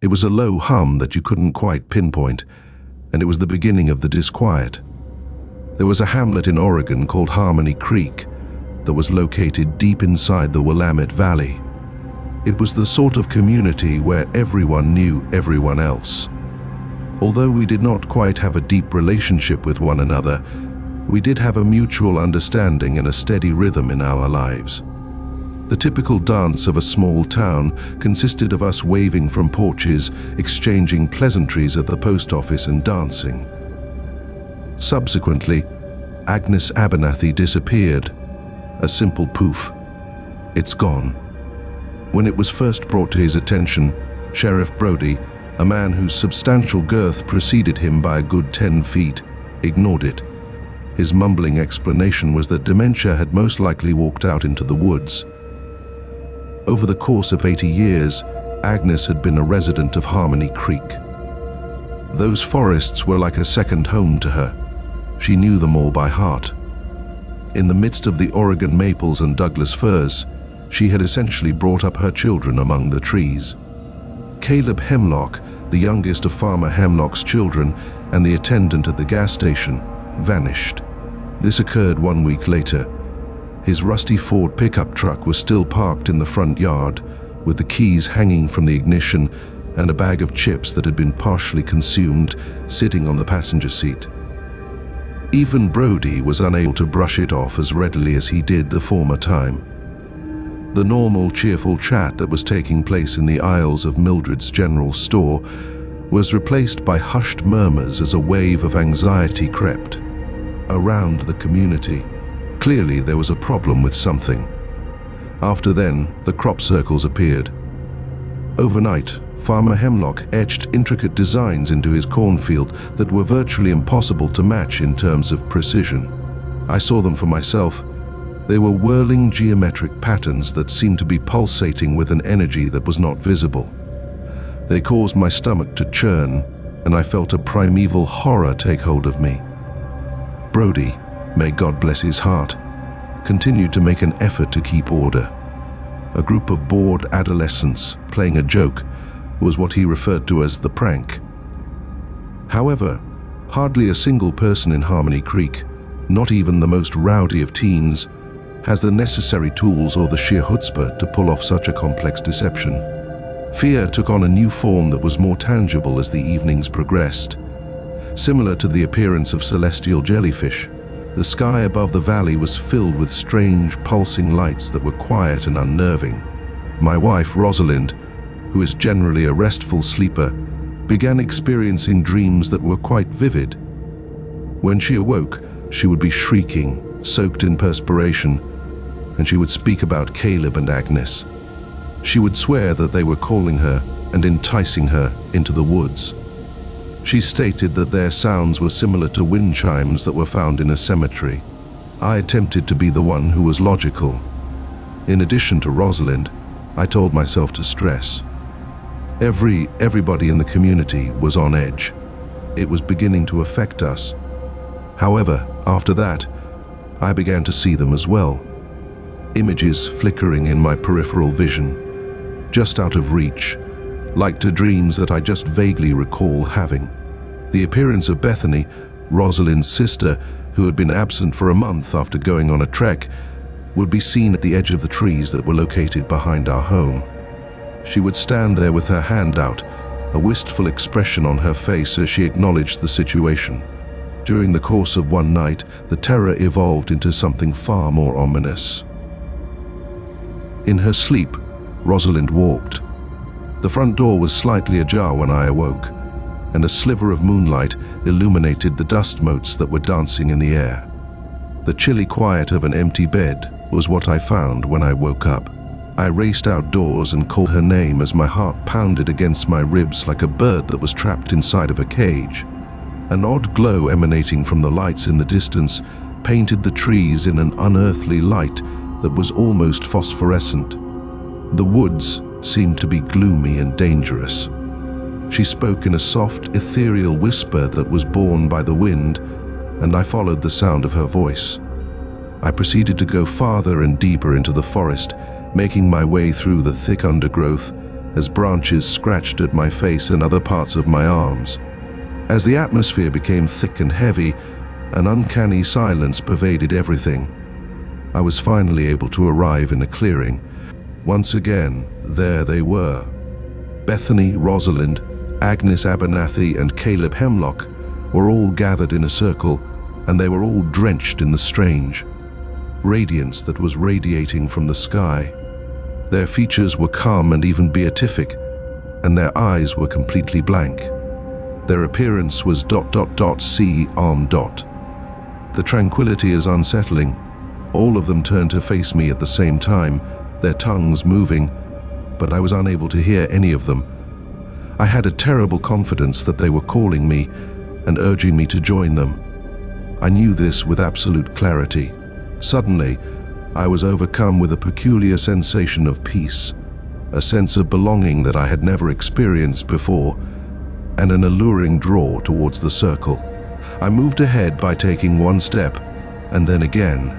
It was a low hum that you couldn't quite pinpoint, and it was the beginning of the disquiet. There was a hamlet in Oregon called Harmony Creek that was located deep inside the Willamette Valley. It was the sort of community where everyone knew everyone else. Although we did not quite have a deep relationship with one another, we did have a mutual understanding and a steady rhythm in our lives. The typical dance of a small town consisted of us waving from porches, exchanging pleasantries at the post office and dancing. Subsequently, Agnes Abernathy disappeared. A simple poof. It's gone. When it was first brought to his attention, Sheriff Brody, a man whose substantial girth preceded him by a good 10 feet, ignored it. His mumbling explanation was that dementia had most likely walked out into the woods. Over the course of 80 years, Agnes had been a resident of Harmony Creek. Those forests were like a second home to her. She knew them all by heart. In the midst of the Oregon maples and Douglas firs, she had essentially brought up her children among the trees. Caleb Hemlock, the youngest of Farmer Hemlock's children and the attendant at the gas station, vanished. This occurred 1 week later. His rusty Ford pickup truck was still parked in the front yard, with the keys hanging from the ignition and a bag of chips that had been partially consumed sitting on the passenger seat. Even Brody was unable to brush it off as readily as he did the former time. The normal, cheerful chat that was taking place in the aisles of Mildred's general store was replaced by hushed murmurs as a wave of anxiety crept around the community. Clearly, there was a problem with something. After then, the crop circles appeared. Overnight, Farmer Hemlock etched intricate designs into his cornfield that were virtually impossible to match in terms of precision. I saw them for myself. They were whirling geometric patterns that seemed to be pulsating with an energy that was not visible. They caused my stomach to churn, and I felt a primeval horror take hold of me. Brody, may God bless his heart, continued to make an effort to keep order. A group of bored adolescents playing a joke was what he referred to as the prank. However, hardly a single person in Harmony Creek, not even the most rowdy of teens, has the necessary tools or the sheer chutzpah to pull off such a complex deception. Fear took on a new form that was more tangible as the evenings progressed. Similar to the appearance of celestial jellyfish, the sky above the valley was filled with strange, pulsing lights that were quiet and unnerving. My wife, Rosalind, who is generally a restful sleeper, began experiencing dreams that were quite vivid. When she awoke, she would be shrieking, soaked in perspiration, and she would speak about Caleb and Agnes. She would swear that they were calling her and enticing her into the woods. She stated that their sounds were similar to wind chimes that were found in a cemetery. I attempted to be the one who was logical. In addition to Rosalind, I told myself to stress. Everybody in the community was on edge. It was beginning to affect us. However, after that, I began to see them as well. Images flickering in my peripheral vision, just out of reach, like to dreams that I just vaguely recall having. The appearance of Bethany, Rosalind's sister, who had been absent for a month after going on a trek, would be seen at the edge of the trees that were located behind our home. She would stand there with her hand out, a wistful expression on her face as she acknowledged the situation. During the course of one night, the terror evolved into something far more ominous. In her sleep, Rosalind walked. The front door was slightly ajar when I awoke, and a sliver of moonlight illuminated the dust motes that were dancing in the air. The chilly quiet of an empty bed was what I found when I woke up. I raced outdoors and called her name as my heart pounded against my ribs like a bird that was trapped inside of a cage. An odd glow emanating from the lights in the distance painted the trees in an unearthly light that was almost phosphorescent. The woods seemed to be gloomy and dangerous. She spoke in a soft, ethereal whisper that was borne by the wind, and I followed the sound of her voice. I proceeded to go farther and deeper into the forest, making my way through the thick undergrowth as branches scratched at my face and other parts of my arms. As the atmosphere became thick and heavy, an uncanny silence pervaded everything. I was finally able to arrive in a clearing. Once again, there they were. Bethany, Rosalind, Agnes Abernathy, and Caleb Hemlock were all gathered in a circle, and they were all drenched in the strange radiance that was radiating from the sky. Their features were calm and even beatific, and their eyes were completely blank. Their appearance was ... C arm dot. The tranquility is unsettling. All of them turned to face me at the same time, their tongues moving, but I was unable to hear any of them. I had a terrible confidence that they were calling me and urging me to join them. I knew this with absolute clarity. Suddenly, I was overcome with a peculiar sensation of peace, a sense of belonging that I had never experienced before, and an alluring draw towards the circle. I moved ahead by taking one step, and then again.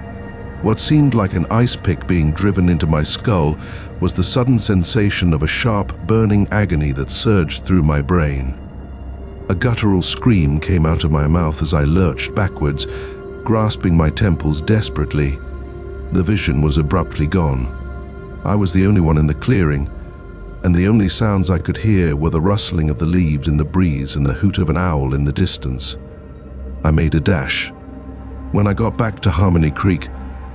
What seemed like an ice pick being driven into my skull was the sudden sensation of a sharp, burning agony that surged through my brain. A guttural scream came out of my mouth as I lurched backwards, grasping my temples desperately. The vision was abruptly gone. I was the only one in the clearing, and the only sounds I could hear were the rustling of the leaves in the breeze and the hoot of an owl in the distance. I made a dash. When I got back to Harmony Creek,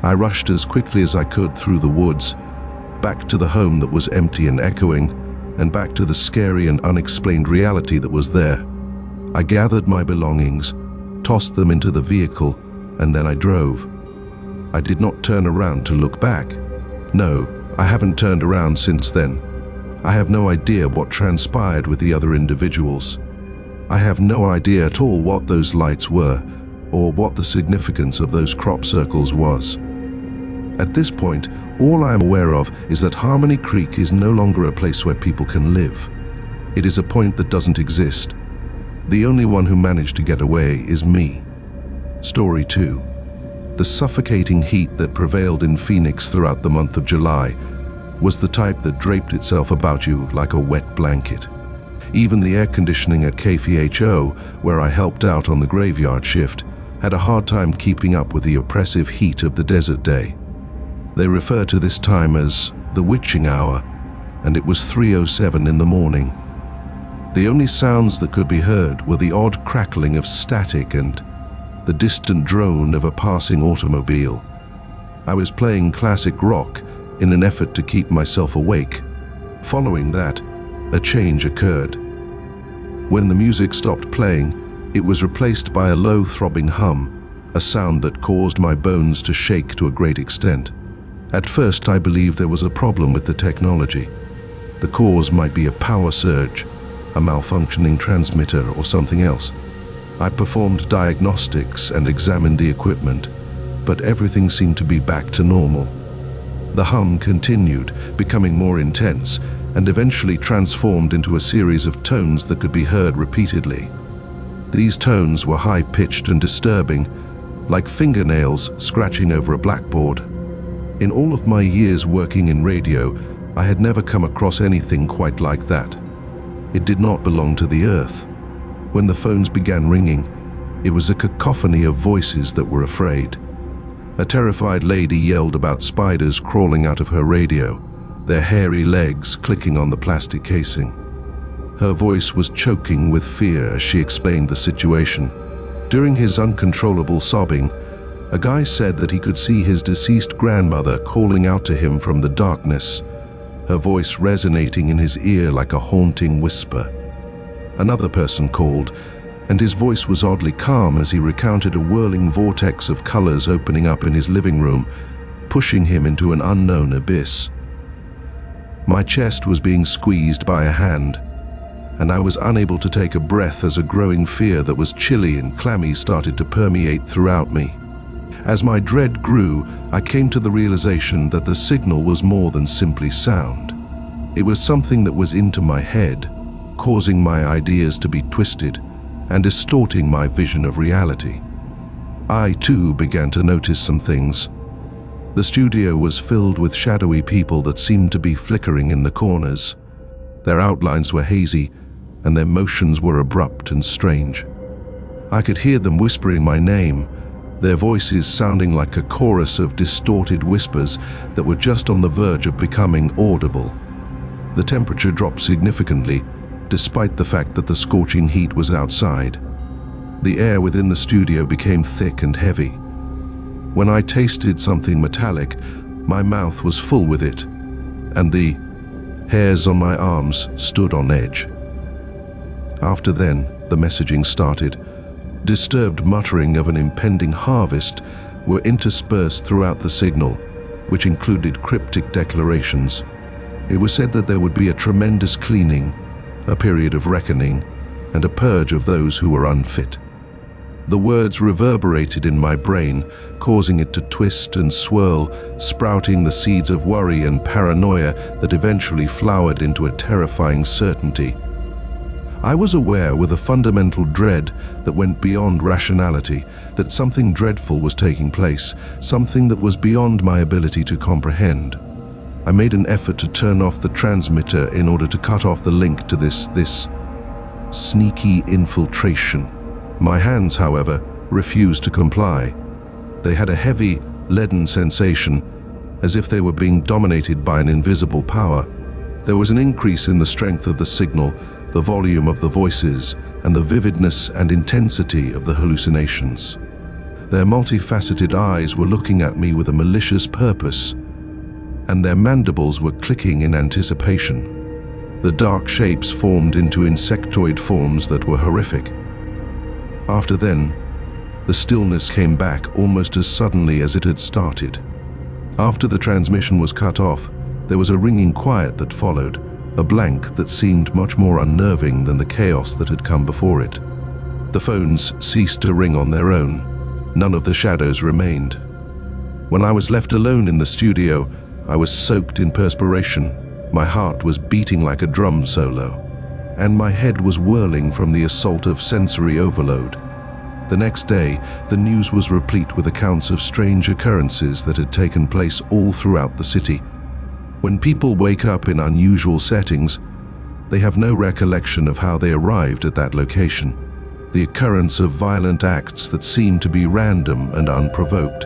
I rushed as quickly as I could through the woods, back to the home that was empty and echoing, and back to the scary and unexplained reality that was there. I gathered my belongings, tossed them into the vehicle, and then I drove. I did not turn around to look back. No, I haven't turned around since then. I have no idea what transpired with the other individuals. I have no idea at all what those lights were, or what the significance of those crop circles was. At this point, all I am aware of is that Harmony Creek is no longer a place where people can live. It is a point that doesn't exist. The only one who managed to get away is me. Story 2. The suffocating heat that prevailed in Phoenix throughout the month of July was the type that draped itself about you like a wet blanket. Even the air conditioning at KFHO, where I helped out on the graveyard shift, had a hard time keeping up with the oppressive heat of the desert day. They refer to this time as the witching hour, and it was 3:07 in the morning. The only sounds that could be heard were the odd crackling of static and the distant drone of a passing automobile. I was playing classic rock in an effort to keep myself awake. Following that, a change occurred. When the music stopped playing, it was replaced by a low throbbing hum, a sound that caused my bones to shake to a great extent. At first, I believed there was a problem with the technology. The cause might be a power surge, a malfunctioning transmitter, or something else. I performed diagnostics and examined the equipment, but everything seemed to be back to normal. The hum continued, becoming more intense, and eventually transformed into a series of tones that could be heard repeatedly. These tones were high-pitched and disturbing, like fingernails scratching over a blackboard. In all of my years working in radio, I had never come across anything quite like that. It did not belong to the earth. When the phones began ringing, it was a cacophony of voices that were afraid. A terrified lady yelled about spiders crawling out of her radio, their hairy legs clicking on the plastic casing. Her voice was choking with fear as she explained the situation. During his uncontrollable sobbing, a guy said that he could see his deceased grandmother calling out to him from the darkness, her voice resonating in his ear like a haunting whisper. Another person called, and his voice was oddly calm as he recounted a whirling vortex of colors opening up in his living room, pushing him into an unknown abyss. My chest was being squeezed by a hand, and I was unable to take a breath as a growing fear that was chilly and clammy started to permeate throughout me. As my dread grew, I came to the realization that the signal was more than simply sound. It was something that was into my head, causing my ideas to be twisted and distorting my vision of reality. I, too, began to notice some things. The studio was filled with shadowy people that seemed to be flickering in the corners. Their outlines were hazy, and their motions were abrupt and strange. I could hear them whispering my name, their voices sounding like a chorus of distorted whispers that were just on the verge of becoming audible. The temperature dropped significantly, despite the fact that the scorching heat was outside. The air within the studio became thick and heavy. When I tasted something metallic, my mouth was full with it, and the hairs on my arms stood on edge. After then, the messaging started. Disturbed muttering of an impending harvest were interspersed throughout the signal, which included cryptic declarations. It was said that there would be a tremendous cleaning, a period of reckoning, and a purge of those who were unfit. The words reverberated in my brain, causing it to twist and swirl, sprouting the seeds of worry and paranoia that eventually flowered into a terrifying certainty. I was aware with a fundamental dread that went beyond rationality, that something dreadful was taking place, something that was beyond my ability to comprehend. I made an effort to turn off the transmitter in order to cut off the link to this sneaky infiltration. My hands, however, refused to comply. They had a heavy, leaden sensation, as if they were being dominated by an invisible power. There was an increase in the strength of the signal, the volume of the voices, and the vividness and intensity of the hallucinations. Their multifaceted eyes were looking at me with a malicious purpose, and their mandibles were clicking in anticipation. The dark shapes formed into insectoid forms that were horrific. After then, the stillness came back almost as suddenly as it had started. After the transmission was cut off, there was a ringing quiet that followed, a blank that seemed much more unnerving than the chaos that had come before it. The phones ceased to ring on their own. None of the shadows remained. When I was left alone in the studio, I was soaked in perspiration. My heart was beating like a drum solo, and my head was whirling from the assault of sensory overload. The next day, the news was replete with accounts of strange occurrences that had taken place all throughout the city. When people wake up in unusual settings, they have no recollection of how they arrived at that location. The occurrence of violent acts that seem to be random and unprovoked.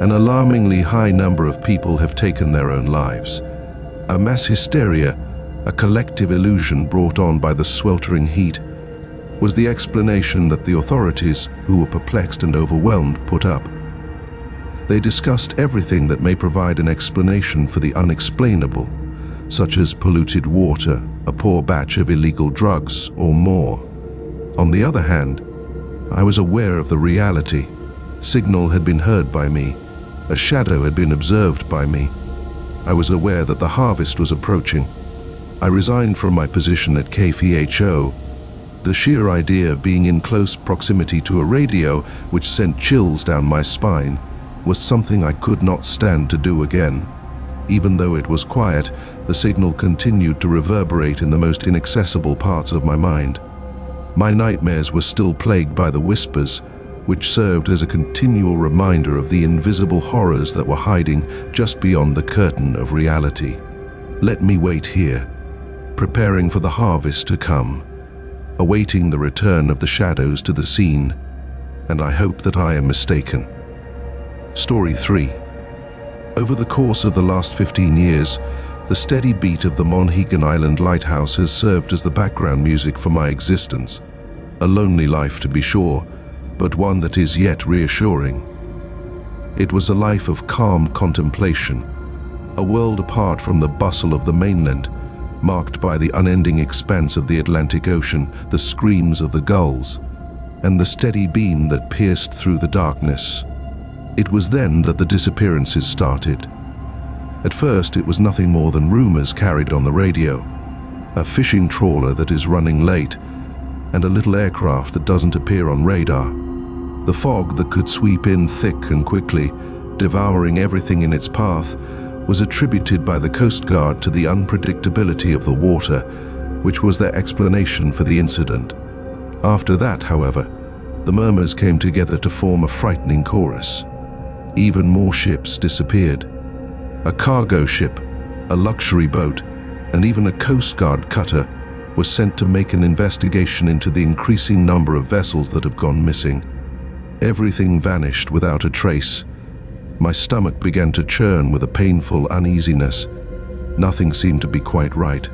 An alarmingly high number of people have taken their own lives. A mass hysteria, a collective illusion brought on by the sweltering heat, was the explanation that the authorities, who were perplexed and overwhelmed, put up. They discussed everything that may provide an explanation for the unexplainable, such as polluted water, a poor batch of illegal drugs, or more. On the other hand, I was aware of the reality. Signal had been heard by me. A shadow had been observed by me. I was aware that the harvest was approaching. I resigned from my position at KFHO. The sheer idea of being in close proximity to a radio which sent chills down my spine was something I could not stand to do again. Even though it was quiet, the signal continued to reverberate in the most inaccessible parts of my mind. My nightmares were still plagued by the whispers, which served as a continual reminder of the invisible horrors that were hiding just beyond the curtain of reality. Let me wait here, preparing for the harvest to come, awaiting the return of the shadows to the scene, and I hope that I am mistaken. Story 3. Over the course of the last 15 years, the steady beat of the Monhegan Island Lighthouse has served as the background music for my existence. A lonely life, to be sure, but one that is yet reassuring. It was a life of calm contemplation, a world apart from the bustle of the mainland, marked by the unending expanse of the Atlantic Ocean, the screams of the gulls, and the steady beam that pierced through the darkness. It was then that the disappearances started. At first, it was nothing more than rumors carried on the radio. A fishing trawler that is running late, and a little aircraft that doesn't appear on radar. The fog that could sweep in thick and quickly, devouring everything in its path, was attributed by the Coast Guard to the unpredictability of the water, which was their explanation for the incident. After that, however, the murmurs came together to form a frightening chorus. Even more ships disappeared. A cargo ship, a luxury boat, and even a Coast Guard cutter was sent to make an investigation into the increasing number of vessels that have gone missing. Everything vanished without a trace. My stomach began to churn with a painful uneasiness. Nothing seemed to be quite right,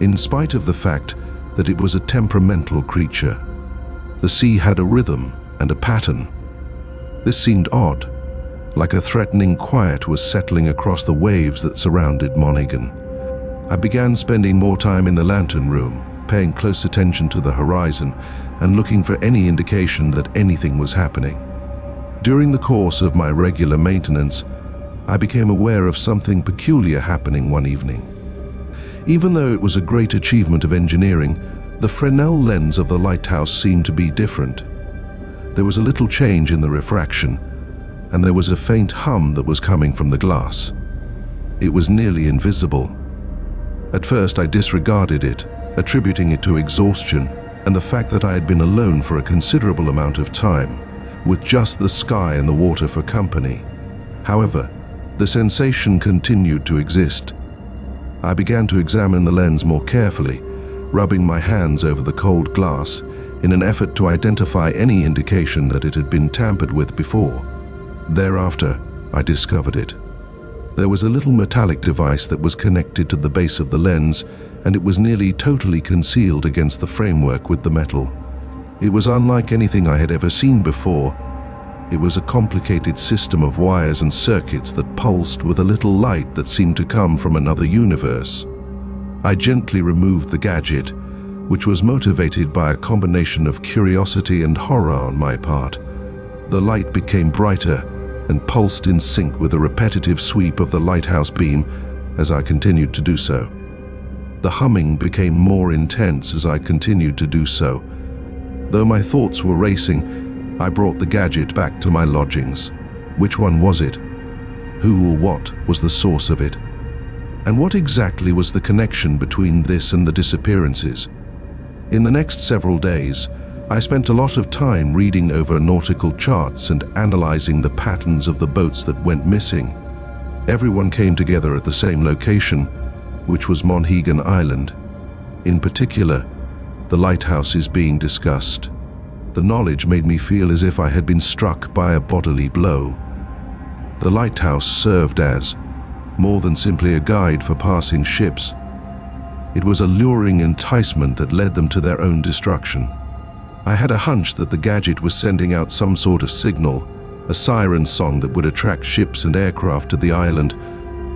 in spite of the fact that it was a temperamental creature. The sea had a rhythm and a pattern. This seemed odd, like a threatening quiet was settling across the waves that surrounded Monaghan. I began spending more time in the lantern room, paying close attention to the horizon and looking for any indication that anything was happening. During the course of my regular maintenance, I became aware of something peculiar happening one evening. Even though it was a great achievement of engineering, the Fresnel lens of the lighthouse seemed to be different. There was a little change in the refraction, and there was a faint hum that was coming from the glass. It was nearly invisible. At first I disregarded it, attributing it to exhaustion and the fact that I had been alone for a considerable amount of time, with just the sky and the water for company. However, the sensation continued to exist. I began to examine the lens more carefully, rubbing my hands over the cold glass in an effort to identify any indication that it had been tampered with before. Thereafter, I discovered it. There was a little metallic device that was connected to the base of the lens, and it was nearly totally concealed against the framework with the metal. It was unlike anything I had ever seen before. It was a complicated system of wires and circuits that pulsed with a little light that seemed to come from another universe. I gently removed the gadget, which was motivated by a combination of curiosity and horror on my part. The light became brighter and pulsed in sync with a repetitive sweep of the lighthouse beam as I continued to do so. The humming became more intense as I continued to do so. Though my thoughts were racing, I brought the gadget back to my lodgings. Which one was it? Who or what was the source of it? And what exactly was the connection between this and the disappearances? In the next several days, I spent a lot of time reading over nautical charts and analyzing the patterns of the boats that went missing. Everyone came together at the same location, which was Monaghan Island. In particular, the lighthouse is being discussed. The knowledge made me feel as if I had been struck by a bodily blow. The lighthouse served as more than simply a guide for passing ships. It was a luring enticement that led them to their own destruction. I had a hunch that the gadget was sending out some sort of signal, a siren song that would attract ships and aircraft to the island,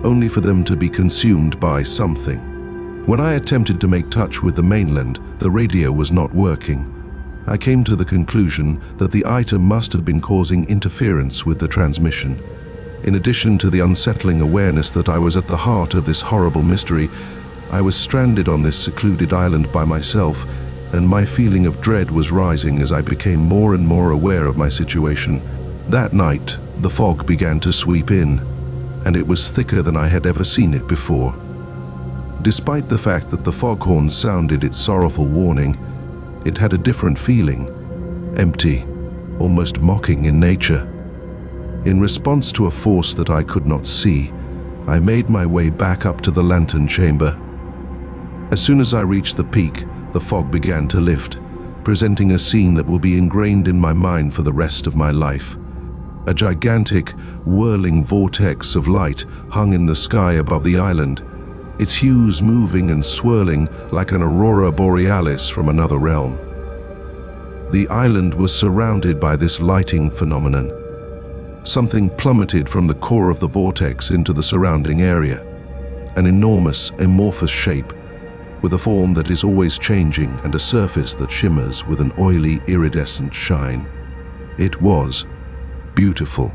only for them to be consumed by something. When I attempted to make touch with the mainland, the radio was not working. I came to the conclusion that the item must have been causing interference with the transmission. In addition to the unsettling awareness that I was at the heart of this horrible mystery, I was stranded on this secluded island by myself, and my feeling of dread was rising as I became more and more aware of my situation. That night, the fog began to sweep in, and it was thicker than I had ever seen it before. Despite the fact that the foghorn sounded its sorrowful warning, it had a different feeling, empty, almost mocking in nature. In response to a force that I could not see, I made my way back up to the lantern chamber. As soon as I reached the peak, the fog began to lift, presenting a scene that will be ingrained in my mind for the rest of my life. A gigantic, whirling vortex of light hung in the sky above the island, its hues moving and swirling like an aurora borealis from another realm. The island was surrounded by this lighting phenomenon. Something plummeted from the core of the vortex into the surrounding area, an enormous, amorphous shape, with a form that is always changing and a surface that shimmers with an oily, iridescent shine. It was beautiful,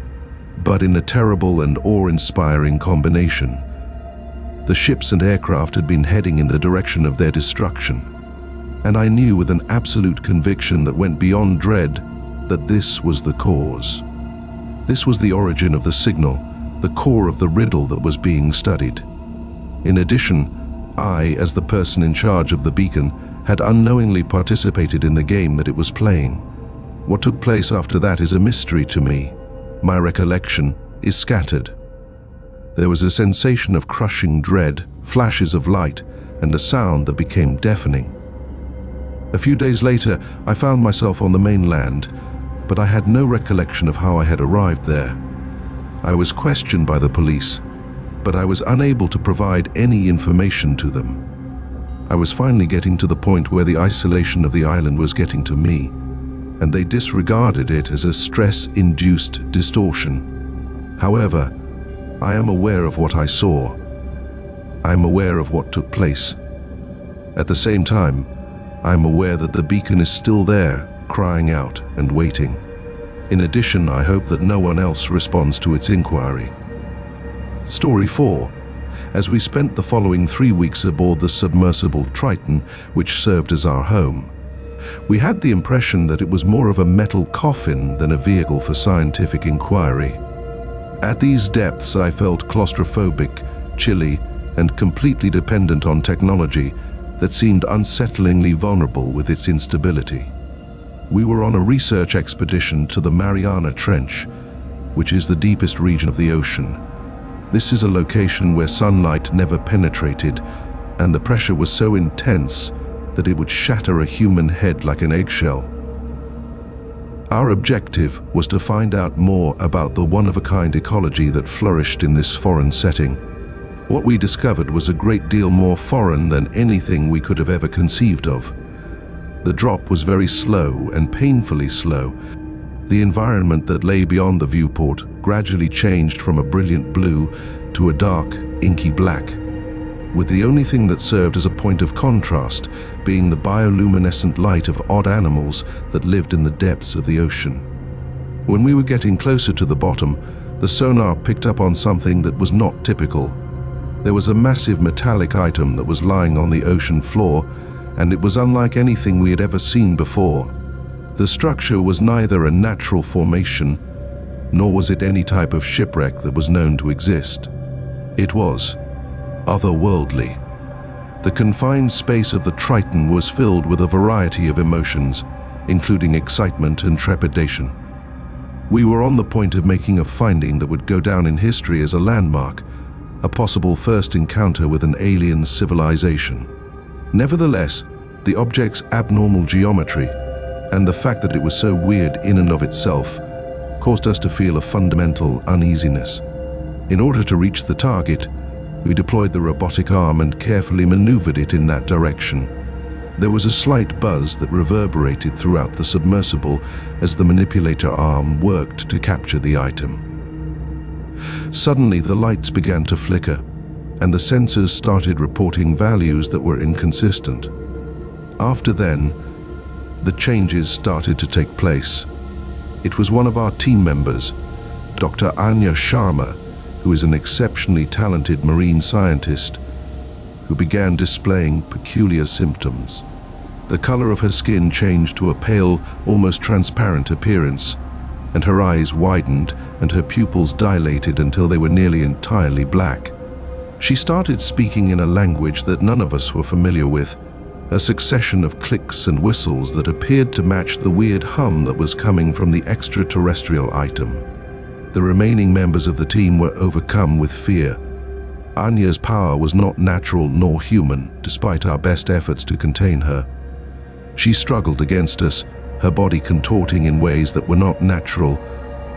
but in a terrible and awe-inspiring combination. The ships and aircraft had been heading in the direction of their destruction, and I knew with an absolute conviction that went beyond dread that this was the cause. This was the origin of the signal, the core of the riddle that was being studied. In addition, I, as the person in charge of the beacon, had unknowingly participated in the game that it was playing. What took place after that is a mystery to me. My recollection is scattered. There was a sensation of crushing dread, flashes of light, and a sound that became deafening. A few days later, I found myself on the mainland, but I had no recollection of how I had arrived there. I was questioned by the police, but I was unable to provide any information to them. I was finally getting to the point where the isolation of the island was getting to me, and they disregarded it as a stress-induced distortion. However, I am aware of what I saw. I am aware of what took place. At the same time, I am aware that the beacon is still there, crying out and waiting. In addition, I hope that no one else responds to its inquiry. Story 4. As we spent the following 3 weeks aboard the submersible Triton, which served as our home, we had the impression that it was more of a metal coffin than a vehicle for scientific inquiry. At these depths, I felt claustrophobic, chilly, and completely dependent on technology that seemed unsettlingly vulnerable with its instability. We were on a research expedition to the Mariana Trench, which is the deepest region of the ocean. This is a location where sunlight never penetrated, and the pressure was so intense that it would shatter a human head like an eggshell. Our objective was to find out more about the one-of-a-kind ecology that flourished in this foreign setting. What we discovered was a great deal more foreign than anything we could have ever conceived of. The drop was very slow and painfully slow. The environment that lay beyond the viewport gradually changed from a brilliant blue to a dark, inky black, with the only thing that served as a point of contrast being the bioluminescent light of odd animals that lived in the depths of the ocean. When we were getting closer to the bottom, the sonar picked up on something that was not typical. There was a massive metallic item that was lying on the ocean floor, and it was unlike anything we had ever seen before. The structure was neither a natural formation, nor was it any type of shipwreck that was known to exist. It was otherworldly. The confined space of the Triton was filled with a variety of emotions, including excitement and trepidation. We were on the point of making a finding that would go down in history as a landmark, a possible first encounter with an alien civilization. Nevertheless, the object's abnormal geometry and the fact that it was so weird in and of itself caused us to feel a fundamental uneasiness. In order to reach the target, we deployed the robotic arm and carefully maneuvered it in that direction. There was a slight buzz that reverberated throughout the submersible as the manipulator arm worked to capture the item. Suddenly, the lights began to flicker, and the sensors started reporting values that were inconsistent. After then, the changes started to take place. It was one of our team members, Dr. Anya Sharma, who is an exceptionally talented marine scientist, who began displaying peculiar symptoms. The color of her skin changed to a pale, almost transparent appearance, and her eyes widened and her pupils dilated until they were nearly entirely black. She started speaking in a language that none of us were familiar with, a succession of clicks and whistles that appeared to match the weird hum that was coming from the extraterrestrial item. The remaining members of the team were overcome with fear. Anya's power was not natural nor human, despite our best efforts to contain her. She struggled against us, her body contorting in ways that were not natural,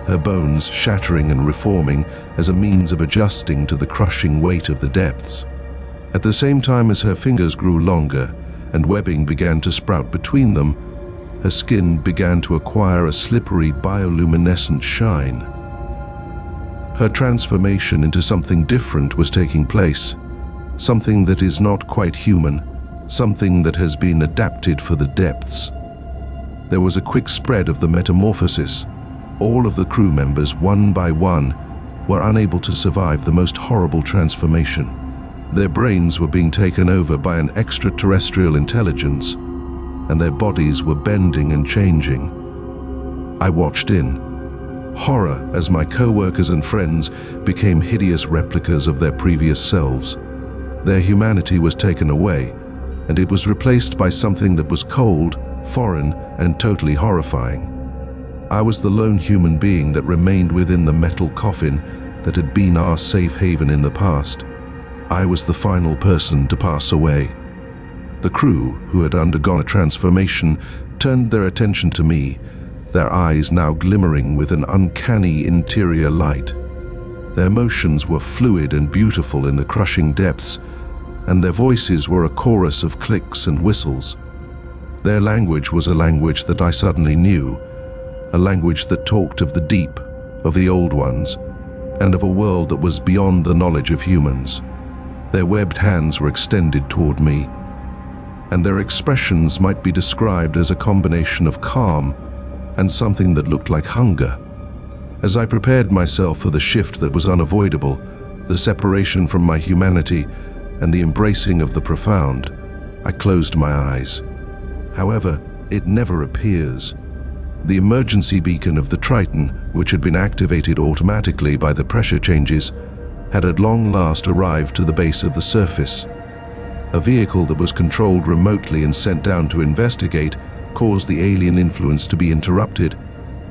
her bones shattering and reforming as a means of adjusting to the crushing weight of the depths. At the same time as her fingers grew longer and webbing began to sprout between them, her skin began to acquire a slippery bioluminescent shine. Her transformation into something different was taking place, something that is not quite human, something that has been adapted for the depths. There was a quick spread of the metamorphosis. All of the crew members, one by one, were unable to survive the most horrible transformation. Their brains were being taken over by an extraterrestrial intelligence, and their bodies were bending and changing. I watched in horror as my co-workers and friends became hideous replicas of their previous selves. Their humanity was taken away, and it was replaced by something that was cold, foreign, and totally horrifying. I was the lone human being that remained within the metal coffin that had been our safe haven in the past. I was the final person to pass away. The crew, who had undergone a transformation, turned their attention to me, their eyes now glimmering with an uncanny interior light. Their motions were fluid and beautiful in the crushing depths, and their voices were a chorus of clicks and whistles. Their language was a language that I suddenly knew, a language that talked of the deep, of the old ones, and of a world that was beyond the knowledge of humans. Their webbed hands were extended toward me, and their expressions might be described as a combination of calm and something that looked like hunger. As I prepared myself for the shift that was unavoidable, the separation from my humanity and the embracing of the profound, I closed my eyes. However, it never appears. The emergency beacon of the Triton, which had been activated automatically by the pressure changes, had at long last arrived to the base of the surface. A vehicle that was controlled remotely and sent down to investigate caused the alien influence to be interrupted,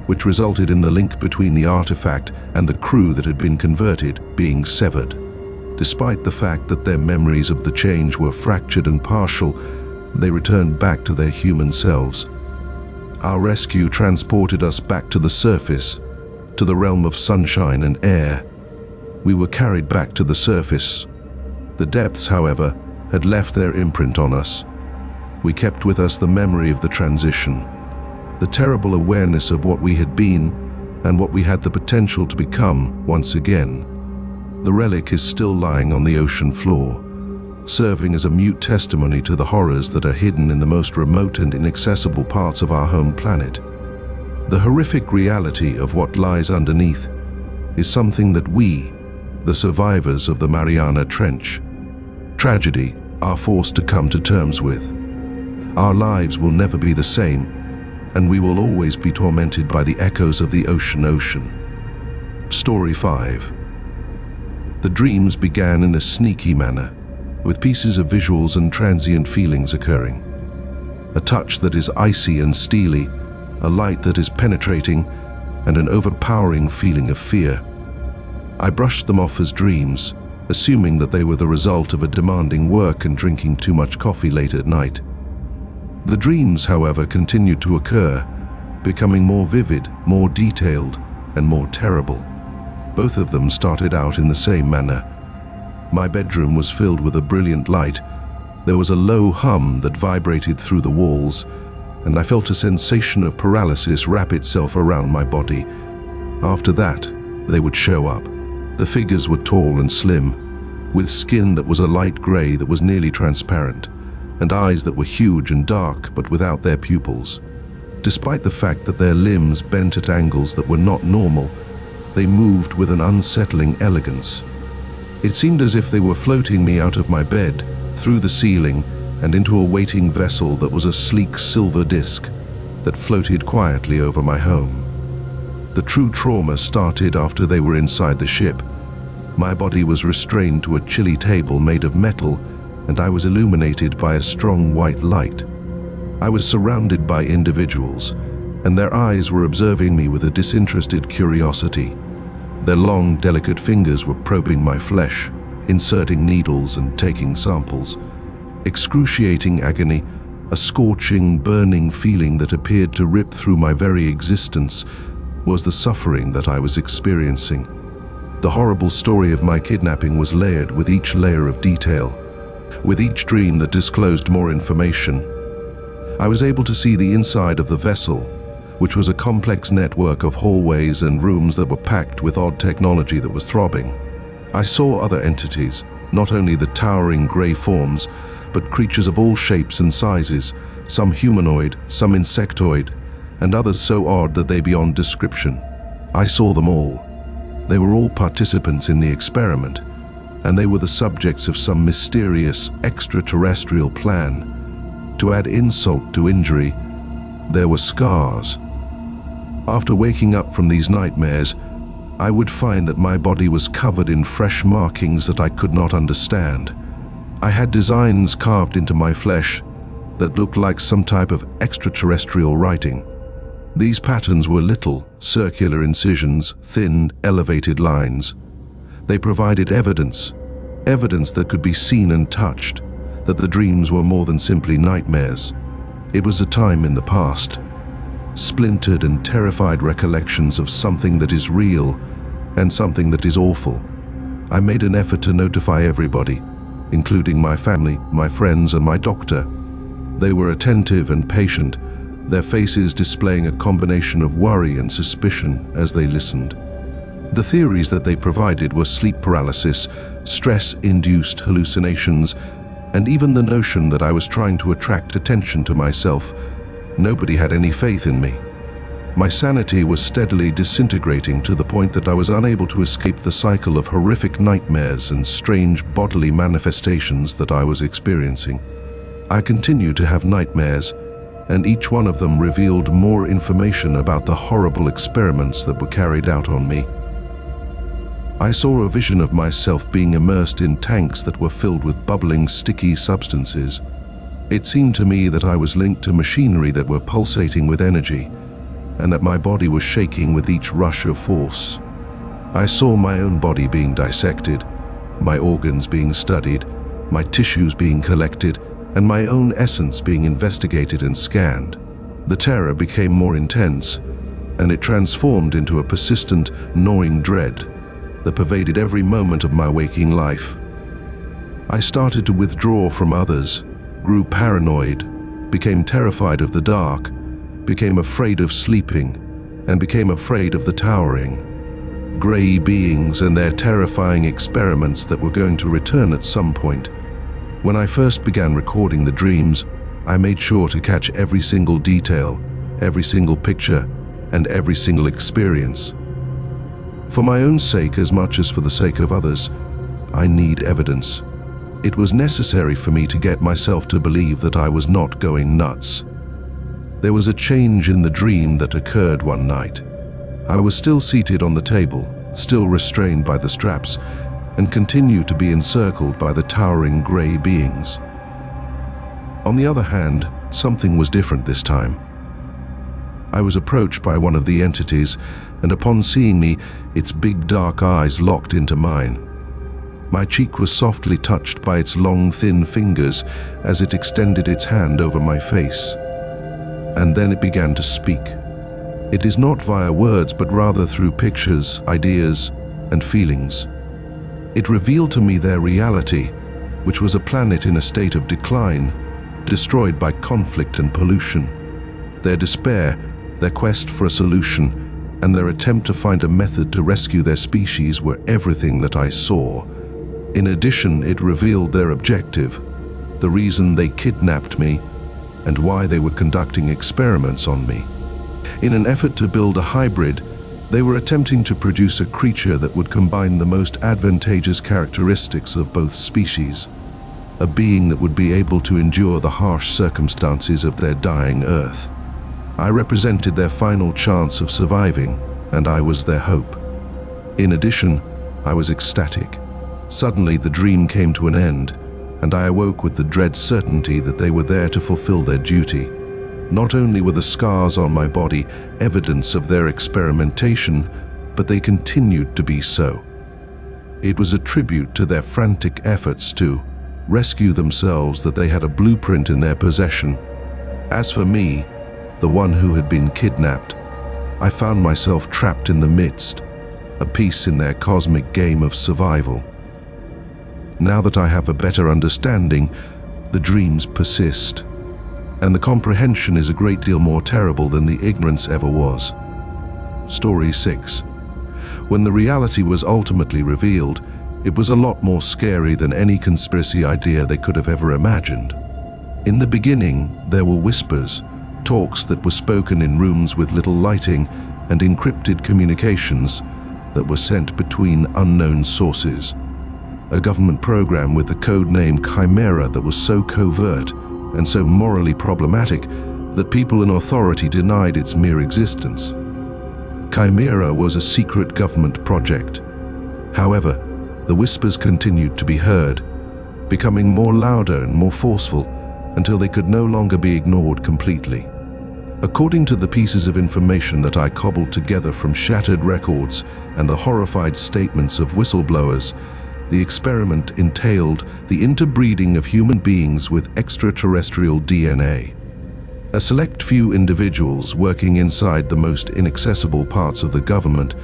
which resulted in the link between the artifact and the crew that had been converted being severed. Despite the fact that their memories of the change were fractured and partial, they returned back to their human selves. Our rescue transported us back to the surface, to the realm of sunshine and air. We were carried back to the surface. The depths, however, had left their imprint on us. We kept with us the memory of the transition, the terrible awareness of what we had been and what we had the potential to become once again. The relic is still lying on the ocean floor, serving as a mute testimony to the horrors that are hidden in the most remote and inaccessible parts of our home planet. The horrific reality of what lies underneath is something that we, the survivors of the Mariana Trench tragedy, are forced to come to terms with. Our lives will never be the same, and we will always be tormented by the echoes of the ocean. Story 5. The dreams began in a sneaky manner, with pieces of visuals and transient feelings occurring. A touch that is icy and steely, a light that is penetrating, and an overpowering feeling of fear. I brushed them off as dreams, assuming that they were the result of a demanding work and drinking too much coffee late at night. The dreams, however, continued to occur, becoming more vivid, more detailed, and more terrible. Both of them started out in the same manner. My bedroom was filled with a brilliant light. There was a low hum that vibrated through the walls, and I felt a sensation of paralysis wrap itself around my body. After that, they would show up. The figures were tall and slim, with skin that was a light gray that was nearly transparent, and eyes that were huge and dark but without their pupils. Despite the fact that their limbs bent at angles that were not normal, they moved with an unsettling elegance. It seemed as if they were floating me out of my bed, through the ceiling, and into a waiting vessel that was a sleek silver disc that floated quietly over my home. The true trauma started after they were inside the ship. My body was restrained to a chilly table made of metal, and I was illuminated by a strong white light. I was surrounded by individuals, and their eyes were observing me with a disinterested curiosity. Their long, delicate fingers were probing my flesh, inserting needles and taking samples. Excruciating agony, a scorching, burning feeling that appeared to rip through my very existence, was the suffering that I was experiencing. The horrible story of my kidnapping was layered with each layer of detail, with each dream that disclosed more information. I was able to see the inside of the vessel, which was a complex network of hallways and rooms that were packed with odd technology that was throbbing. I saw other entities, not only the towering gray forms, but creatures of all shapes and sizes, some humanoid, some insectoid, and others so odd that they beyond description. I saw them all. They were all participants in the experiment, and they were the subjects of some mysterious extraterrestrial plan. To add insult to injury, there were scars. After waking up from these nightmares, I would find that my body was covered in fresh markings that I could not understand. I had designs carved into my flesh that looked like some type of extraterrestrial writing. These patterns were little, circular incisions, thin, elevated lines. They provided evidence evidence that could be seen and touched, that the dreams were more than simply nightmares. It was a time in the past, splintered and terrified recollections of something that is real and something that is awful. I made an effort to notify everybody, including my family, my friends, and my doctor. They were attentive and patient, their faces displaying a combination of worry and suspicion as they listened. The theories that they provided were sleep paralysis, stress-induced hallucinations, and even the notion that I was trying to attract attention to myself. Nobody had any faith in me. My sanity was steadily disintegrating to the point that I was unable to escape the cycle of horrific nightmares and strange bodily manifestations that I was experiencing. I continued to have nightmares, and each one of them revealed more information about the horrible experiments that were carried out on me. I saw a vision of myself being immersed in tanks that were filled with bubbling, sticky substances. It seemed to me that I was linked to machinery that were pulsating with energy, and that my body was shaking with each rush of force. I saw my own body being dissected, my organs being studied, my tissues being collected, and my own essence being investigated and scanned. The terror became more intense, and it transformed into a persistent, gnawing dread that pervaded every moment of my waking life. I started to withdraw from others, grew paranoid, became terrified of the dark, became afraid of sleeping, and became afraid of the towering, grey beings and their terrifying experiments that were going to return at some point. When I first began recording the dreams, I made sure to catch every single detail, every single picture, and every single experience. For my own sake as much as for the sake of others, I need evidence. It was necessary for me to get myself to believe that I was not going nuts. There was a change in the dream that occurred one night. I was still seated on the table, still restrained by the straps, and continued to be encircled by the towering grey beings. On the other hand, something was different this time. I was approached by one of the entities, and upon seeing me, its big dark eyes locked into mine. My cheek was softly touched by its long, thin fingers as it extended its hand over my face. And then it began to speak. It is not via words, but rather through pictures, ideas, and feelings. It revealed to me their reality, which was a planet in a state of decline, destroyed by conflict and pollution. Their despair, their quest for a solution, and their attempt to find a method to rescue their species were everything that I saw. In addition, it revealed their objective, the reason they kidnapped me, and why they were conducting experiments on me. In an effort to build a hybrid, they were attempting to produce a creature that would combine the most advantageous characteristics of both species, a being that would be able to endure the harsh circumstances of their dying Earth. I represented their final chance of surviving, and I was their hope. In addition, I was ecstatic. Suddenly, the dream came to an end, and I awoke with the dread certainty that they were there to fulfill their duty. Not only were the scars on my body evidence of their experimentation, but they continued to be so. It was a tribute to their frantic efforts to rescue themselves that they had a blueprint in their possession. As for me, the one who had been kidnapped, I found myself trapped in the midst, a piece in their cosmic game of survival. Now that I have a better understanding, the dreams persist, and the comprehension is a great deal more terrible than the ignorance ever was. Story 6. When the reality was ultimately revealed, it was a lot more scary than any conspiracy idea they could have ever imagined. In the beginning, there were whispers, talks that were spoken in rooms with little lighting, and encrypted communications that were sent between unknown sources. A government program with the code name Chimera that was so covert and so morally problematic that people in authority denied its mere existence. Chimera was a secret government project. However, the whispers continued to be heard, becoming more louder and more forceful until they could no longer be ignored completely. According to the pieces of information that I cobbled together from shattered records and the horrified statements of whistleblowers, The experiment entailed the interbreeding of human beings with extraterrestrial DNA. A select few individuals working inside the most inaccessible parts of the government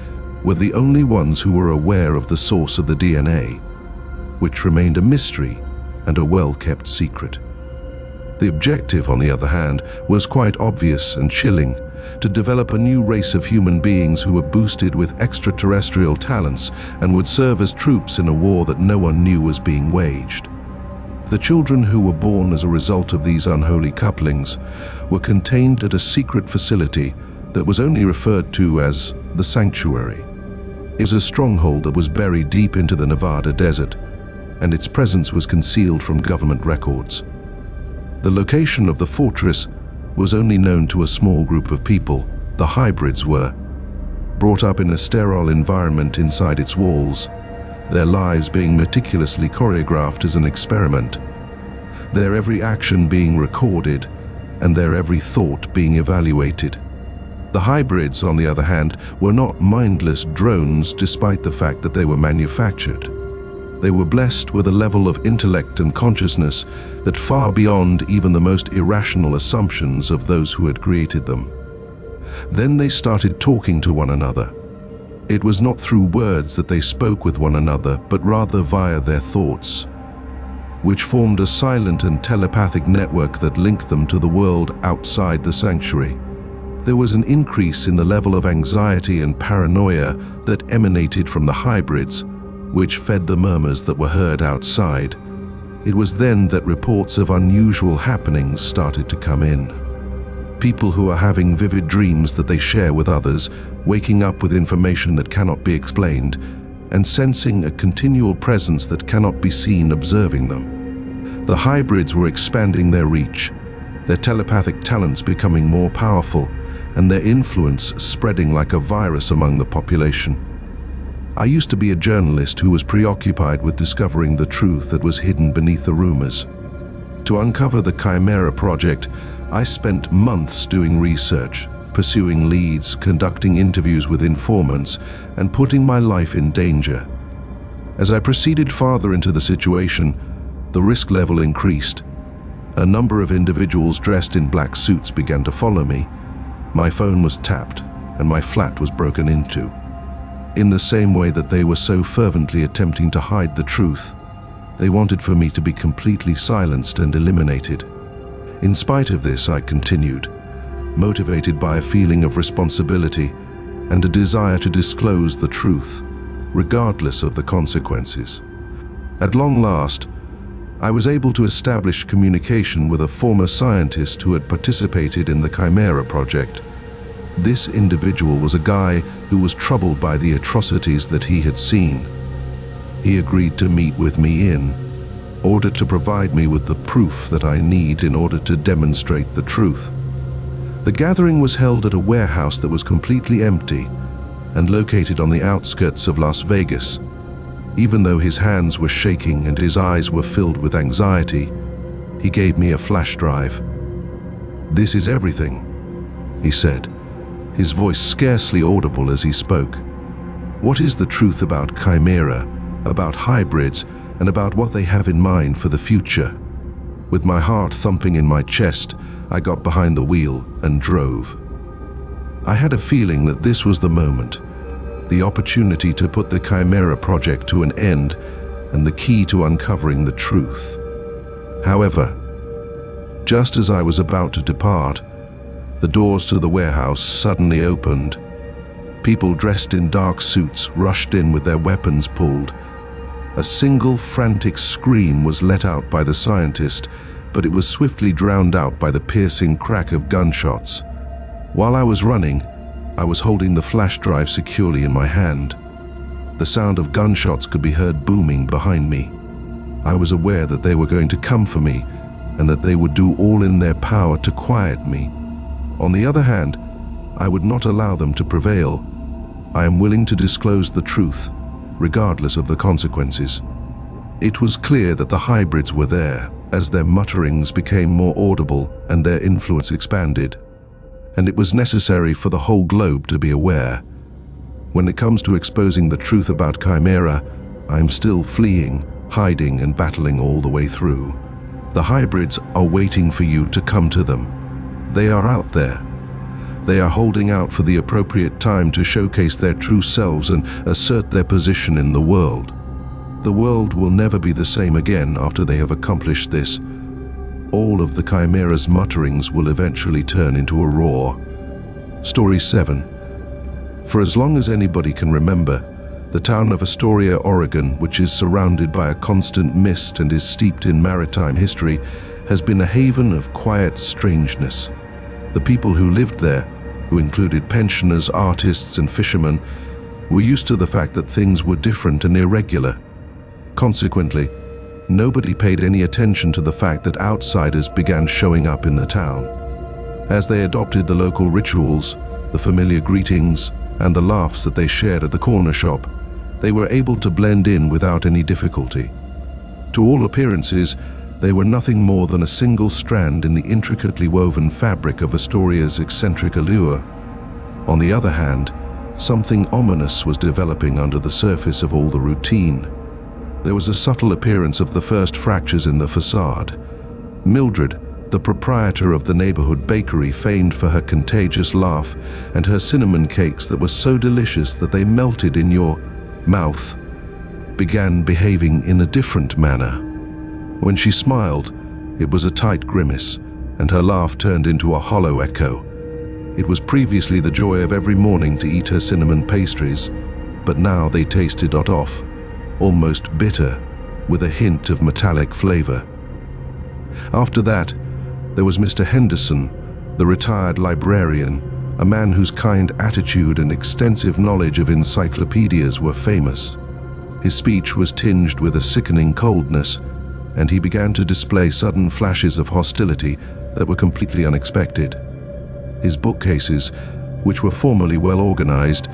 were the only ones who were aware of the source of the DNA, which remained a mystery and a well-kept secret. The objective, on the other hand, was quite obvious and chilling: to develop a new race of human beings who were boosted with extraterrestrial talents and would serve as troops in a war that no one knew was being waged. The children who were born as a result of these unholy couplings were contained at a secret facility that was only referred to as the Sanctuary. It was a stronghold that was buried deep into the Nevada desert, and its presence was concealed from government records. The location of the fortress was only known to a small group of people. The hybrids were brought up in a sterile environment inside its walls, their lives being meticulously choreographed as an experiment, their every action being recorded, and their every thought being evaluated. The hybrids, on the other hand, were not mindless drones despite the fact that they were manufactured. They were blessed with a level of intellect and consciousness that far beyond even the most irrational assumptions of those who had created them. Then they started talking to one another. It was not through words that they spoke with one another, but rather via their thoughts, which formed a silent and telepathic network that linked them to the world outside the sanctuary. There was an increase in the level of anxiety and paranoia that emanated from the hybrids, which fed the murmurs that were heard outside. It was then that reports of unusual happenings started to come in. People who are having vivid dreams that they share with others, waking up with information that cannot be explained, and sensing a continual presence that cannot be seen observing them. The hybrids were expanding their reach, their telepathic talents becoming more powerful, and their influence spreading like a virus among the population. I used to be a journalist who was preoccupied with discovering the truth that was hidden beneath the rumors. To uncover the Chimera project, I spent months doing research, pursuing leads, conducting interviews with informants, and putting my life in danger. As I proceeded farther into the situation, the risk level increased. A number of individuals dressed in black suits began to follow me. My phone was tapped, and my flat was broken into. In the same way that they were so fervently attempting to hide the truth, they wanted for me to be completely silenced and eliminated. In spite of this, I continued, motivated by a feeling of responsibility and a desire to disclose the truth, regardless of the consequences. At long last, I was able to establish communication with a former scientist who had participated in the Chimera project. This individual was a guy who was troubled by the atrocities that he had seen. He agreed to meet with me in order to provide me with the proof that I need in order to demonstrate the truth. The gathering was held at a warehouse that was completely empty and located on the outskirts of Las Vegas. Even though his hands were shaking and his eyes were filled with anxiety, he gave me a flash drive. "This is everything," he said, his voice scarcely audible as he spoke. "What is the truth about Chimera, about hybrids, and about what they have in mind for the future?" With my heart thumping in my chest, I got behind the wheel and drove. I had a feeling that this was the moment, the opportunity to put the Chimera project to an end and the key to uncovering the truth. However, just as I was about to depart, the doors to the warehouse suddenly opened. People dressed in dark suits rushed in with their weapons pulled. A single frantic scream was let out by the scientist, but it was swiftly drowned out by the piercing crack of gunshots. While I was running, I was holding the flash drive securely in my hand. The sound of gunshots could be heard booming behind me. I was aware that they were going to come for me and that they would do all in their power to quiet me. On the other hand, I would not allow them to prevail. I am willing to disclose the truth, regardless of the consequences. It was clear that the hybrids were there, as their mutterings became more audible and their influence expanded. And it was necessary for the whole globe to be aware. When it comes to exposing the truth about Chimera, I'm still fleeing, hiding, and battling all the way through. The hybrids are waiting for you to come to them. They are out there. They are holding out for the appropriate time to showcase their true selves and assert their position in the world. The world will never be the same again after they have accomplished this. All of the chimera's mutterings will eventually turn into a roar. Story 7. For as long as anybody can remember, the town of Astoria, Oregon, which is surrounded by a constant mist and is steeped in maritime history, has been a haven of quiet strangeness. The people who lived there, who included pensioners, artists, and fishermen, were used to the fact that things were different and irregular. Consequently, nobody paid any attention to the fact that outsiders began showing up in the town. As they adopted the local rituals, the familiar greetings, and the laughs that they shared at the corner shop, they were able to blend in without any difficulty. To all appearances, they were nothing more than a single strand in the intricately woven fabric of Astoria's eccentric allure. On the other hand, something ominous was developing under the surface of all the routine. There was a subtle appearance of the first fractures in the facade. Mildred, the proprietor of the neighborhood bakery, famed for her contagious laugh and her cinnamon cakes that were so delicious that they melted in your mouth, began behaving in a different manner. When she smiled, it was a tight grimace, and her laugh turned into a hollow echo. It was previously the joy of every morning to eat her cinnamon pastries, but now they tasted off, almost bitter, with a hint of metallic flavor. After that, there was Mr. Henderson, the retired librarian, a man whose kind attitude and extensive knowledge of encyclopedias were famous. His speech was tinged with a sickening coldness, and he began to display sudden flashes of hostility that were completely unexpected. His bookcases, which were formerly well organized,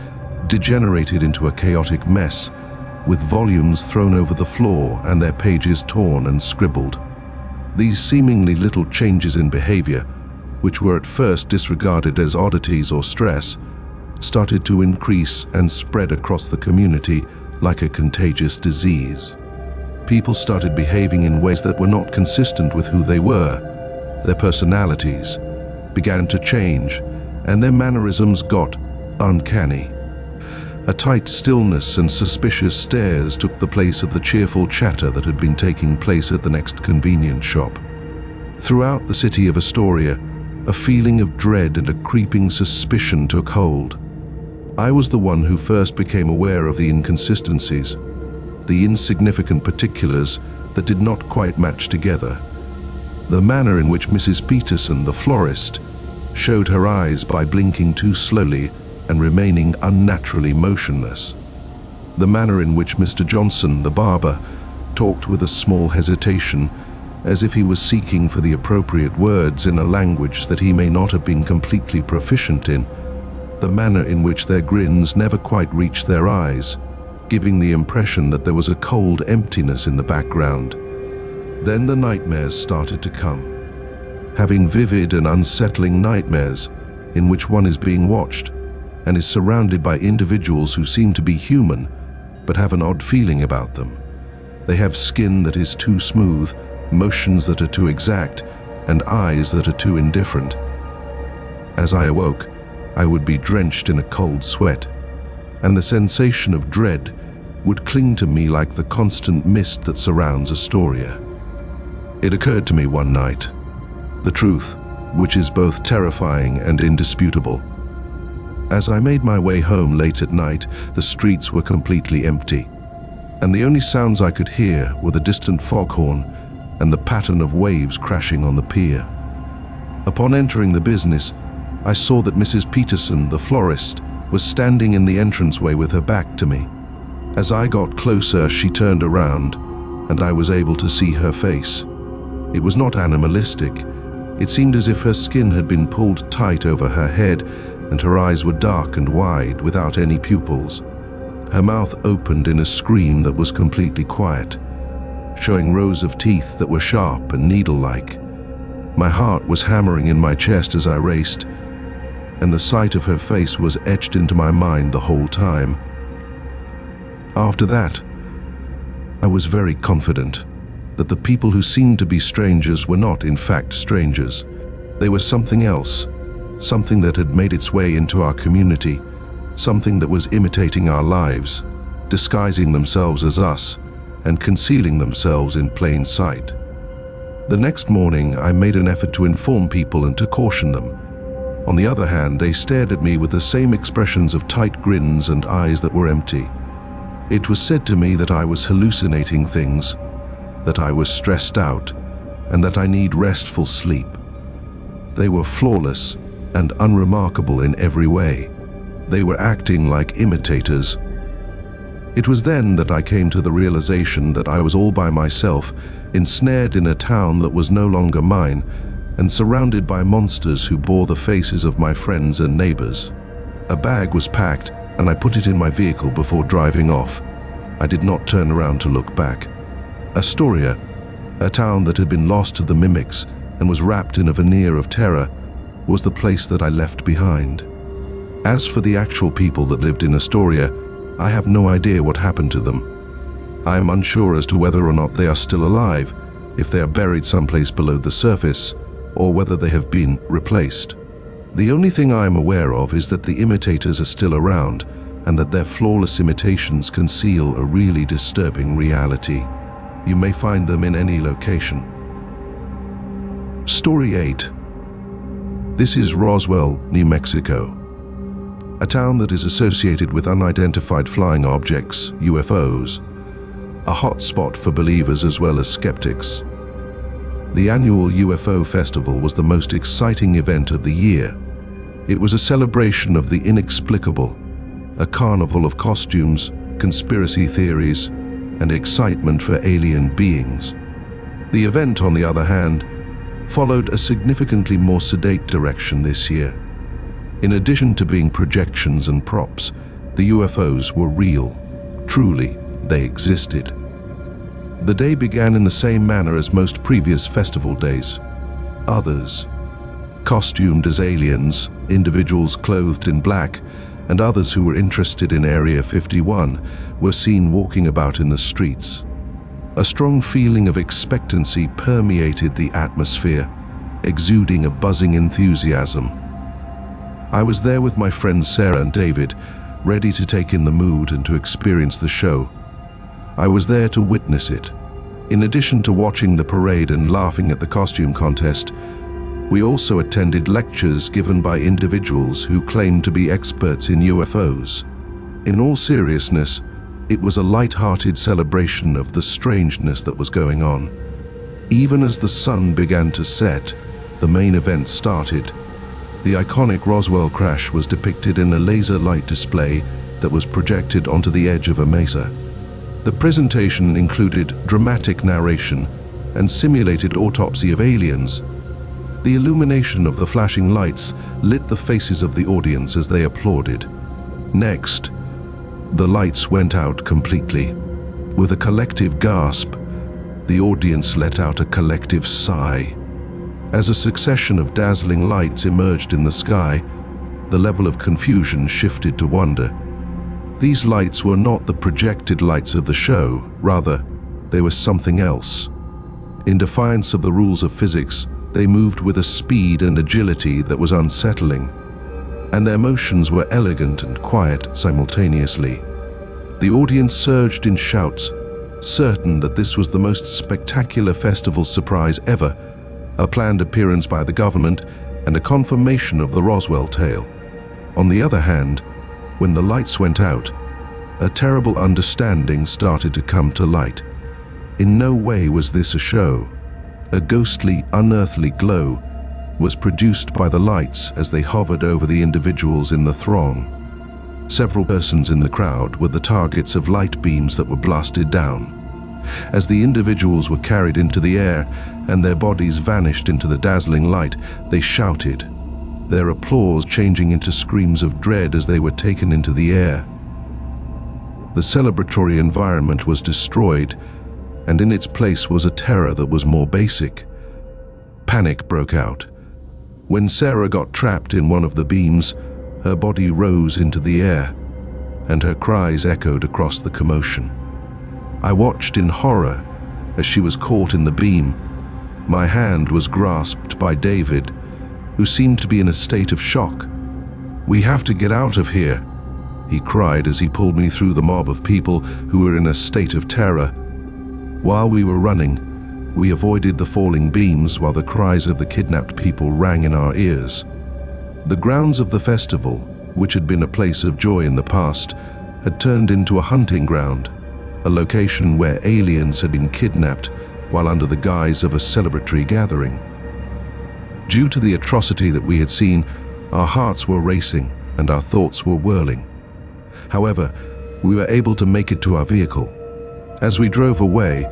degenerated into a chaotic mess, with volumes thrown over the floor and their pages torn and scribbled. These seemingly little changes in behavior, which were at first disregarded as oddities or stress, started to increase and spread across the community like a contagious disease. People started behaving in ways that were not consistent with who they were. Their personalities began to change, and their mannerisms got uncanny. A tight stillness and suspicious stares took the place of the cheerful chatter that had been taking place at the next convenience shop. Throughout the city of Astoria, a feeling of dread and a creeping suspicion took hold. I was the one who first became aware of the inconsistencies, the insignificant particulars that did not quite match together. The manner in which Mrs. Peterson, the florist, showed her eyes by blinking too slowly and remaining unnaturally motionless. The manner in which Mr. Johnson, the barber, talked with a small hesitation, as if he was seeking for the appropriate words in a language that he may not have been completely proficient in. The manner in which their grins never quite reached their eyes, giving the impression that there was a cold emptiness in the background. Then the nightmares started to come. Having vivid and unsettling nightmares in which one is being watched and is surrounded by individuals who seem to be human but have an odd feeling about them. They have skin that is too smooth, motions that are too exact, and eyes that are too indifferent. As I awoke, I would be drenched in a cold sweat, and the sensation of dread would cling to me like the constant mist that surrounds Astoria. It occurred to me one night, the truth, which is both terrifying and indisputable. As I made my way home late at night, the streets were completely empty, and the only sounds I could hear were the distant foghorn and the pattern of waves crashing on the pier. Upon entering the business, I saw that Mrs. Peterson, the florist, was standing in the entranceway with her back to me. As I got closer, she turned around, and I was able to see her face. It was not animalistic. It seemed as if her skin had been pulled tight over her head, and her eyes were dark and wide, without any pupils. Her mouth opened in a scream that was completely quiet, showing rows of teeth that were sharp and needle-like. My heart was hammering in my chest as I raced, and the sight of her face was etched into my mind the whole time. After that, I was very confident that the people who seemed to be strangers were not in fact strangers. They were something else, something that had made its way into our community, something that was imitating our lives, disguising themselves as us, and concealing themselves in plain sight. The next morning, I made an effort to inform people and to caution them. On the other hand, they stared at me with the same expressions of tight grins and eyes that were empty. It was said to me that I was hallucinating things, that I was stressed out, and that I need restful sleep. They were flawless and unremarkable in every way. They were acting like imitators. It was then that I came to the realization that I was all by myself, ensnared in a town that was no longer mine, and surrounded by monsters who bore the faces of my friends and neighbors. A bag was packed, and I put it in my vehicle before driving off. I did not turn around to look back. Astoria, a town that had been lost to the mimics and was wrapped in a veneer of terror, was the place that I left behind. As for the actual people that lived in Astoria, I have no idea what happened to them. I am unsure as to whether or not they are still alive, if they are buried someplace below the surface, or whether they have been replaced. The only thing I am aware of is that the imitators are still around, and that their flawless imitations conceal a really disturbing reality. You may find them in any location. Story 8. This is Roswell, New Mexico, a town that is associated with unidentified flying objects, UFOs, a hot spot for believers as well as skeptics. The annual UFO festival was the most exciting event of the year. It was a celebration of the inexplicable, a carnival of costumes, conspiracy theories, and excitement for alien beings. The event, on the other hand, followed a significantly more sedate direction this year. In addition to being projections and props, the UFOs were real. Truly, they existed. The day began in the same manner as most previous festival days. Others, costumed as aliens, individuals clothed in black, and others who were interested in Area 51 were seen walking about in the streets. A strong feeling of expectancy permeated the atmosphere, exuding a buzzing enthusiasm. I was there with my friends Sarah and David, ready to take in the mood and to experience the show. I was there to witness it. In addition to watching the parade and laughing at the costume contest, we also attended lectures given by individuals who claimed to be experts in UFOs. In all seriousness, it was a light-hearted celebration of the strangeness that was going on. Even as the sun began to set, the main event started. The iconic Roswell crash was depicted in a laser light display that was projected onto the edge of a mesa. The presentation included dramatic narration and simulated autopsy of aliens. The illumination of the flashing lights lit the faces of the audience as they applauded. Next, the lights went out completely. With a collective gasp, the audience let out a collective sigh. As a succession of dazzling lights emerged in the sky, the level of confusion shifted to wonder. These lights were not the projected lights of the show, rather, they were something else. In defiance of the rules of physics, they moved with a speed and agility that was unsettling, and their motions were elegant and quiet simultaneously. The audience surged in shouts, certain that this was the most spectacular festival surprise ever, a planned appearance by the government, and a confirmation of the Roswell tale. On the other hand, when the lights went out, a terrible understanding started to come to light. In no way was this a show. A ghostly, unearthly glow was produced by the lights as they hovered over the individuals in the throng. Several persons in the crowd were the targets of light beams that were blasted down. As the individuals were carried into the air and their bodies vanished into the dazzling light, they shouted, their applause changing into screams of dread as they were taken into the air. The celebratory environment was destroyed, and in its place was a terror that was more basic. Panic broke out. When Sarah got trapped in one of the beams, her body rose into the air, and her cries echoed across the commotion. I watched in horror as she was caught in the beam. My hand was grasped by David, who seemed to be in a state of shock. "We have to get out of here," he cried as he pulled me through the mob of people who were in a state of terror. While we were running, we avoided the falling beams while the cries of the kidnapped people rang in our ears. The grounds of the festival, which had been a place of joy in the past, had turned into a hunting ground, a location where aliens had been kidnapped while under the guise of a celebratory gathering. Due to the atrocity that we had seen, our hearts were racing and our thoughts were whirling. However, we were able to make it to our vehicle. As we drove away,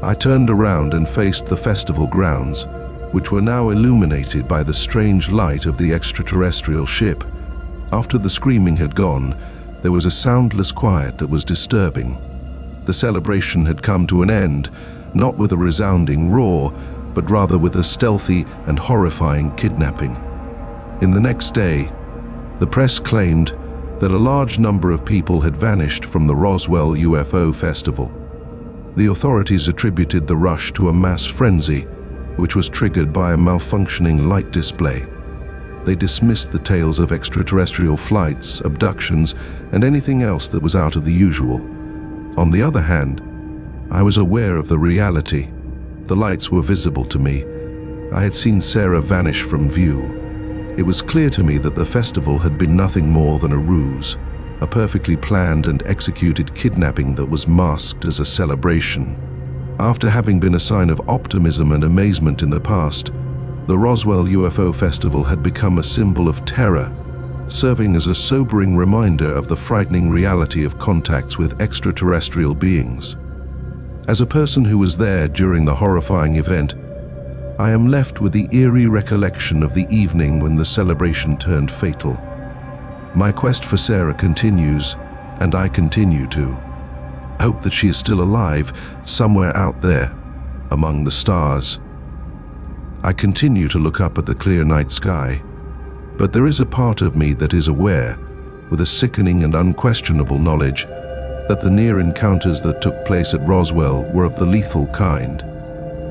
I turned around and faced the festival grounds, which were now illuminated by the strange light of the extraterrestrial ship. After the screaming had gone, there was a soundless quiet that was disturbing. The celebration had come to an end, not with a resounding roar, but rather with a stealthy and horrifying kidnapping. In the next day, the press claimed that a large number of people had vanished from the Roswell UFO festival. The authorities attributed the rush to a mass frenzy, which was triggered by a malfunctioning light display. They dismissed the tales of extraterrestrial flights, abductions, and anything else that was out of the usual. On the other hand, I was aware of the reality. The lights were visible to me. I had seen Sarah vanish from view. It was clear to me that the festival had been nothing more than a ruse, a perfectly planned and executed kidnapping that was masked as a celebration. After having been a sign of optimism and amazement in the past, the Roswell UFO Festival had become a symbol of terror, serving as a sobering reminder of the frightening reality of contacts with extraterrestrial beings. As a person who was there during the horrifying event, I am left with the eerie recollection of the evening when the celebration turned fatal. My quest for Sarah continues, and I continue to. I hope that she is still alive, somewhere out there, among the stars. I continue to look up at the clear night sky, but there is a part of me that is aware, with a sickening and unquestionable knowledge, that the near encounters that took place at Roswell were of the lethal kind.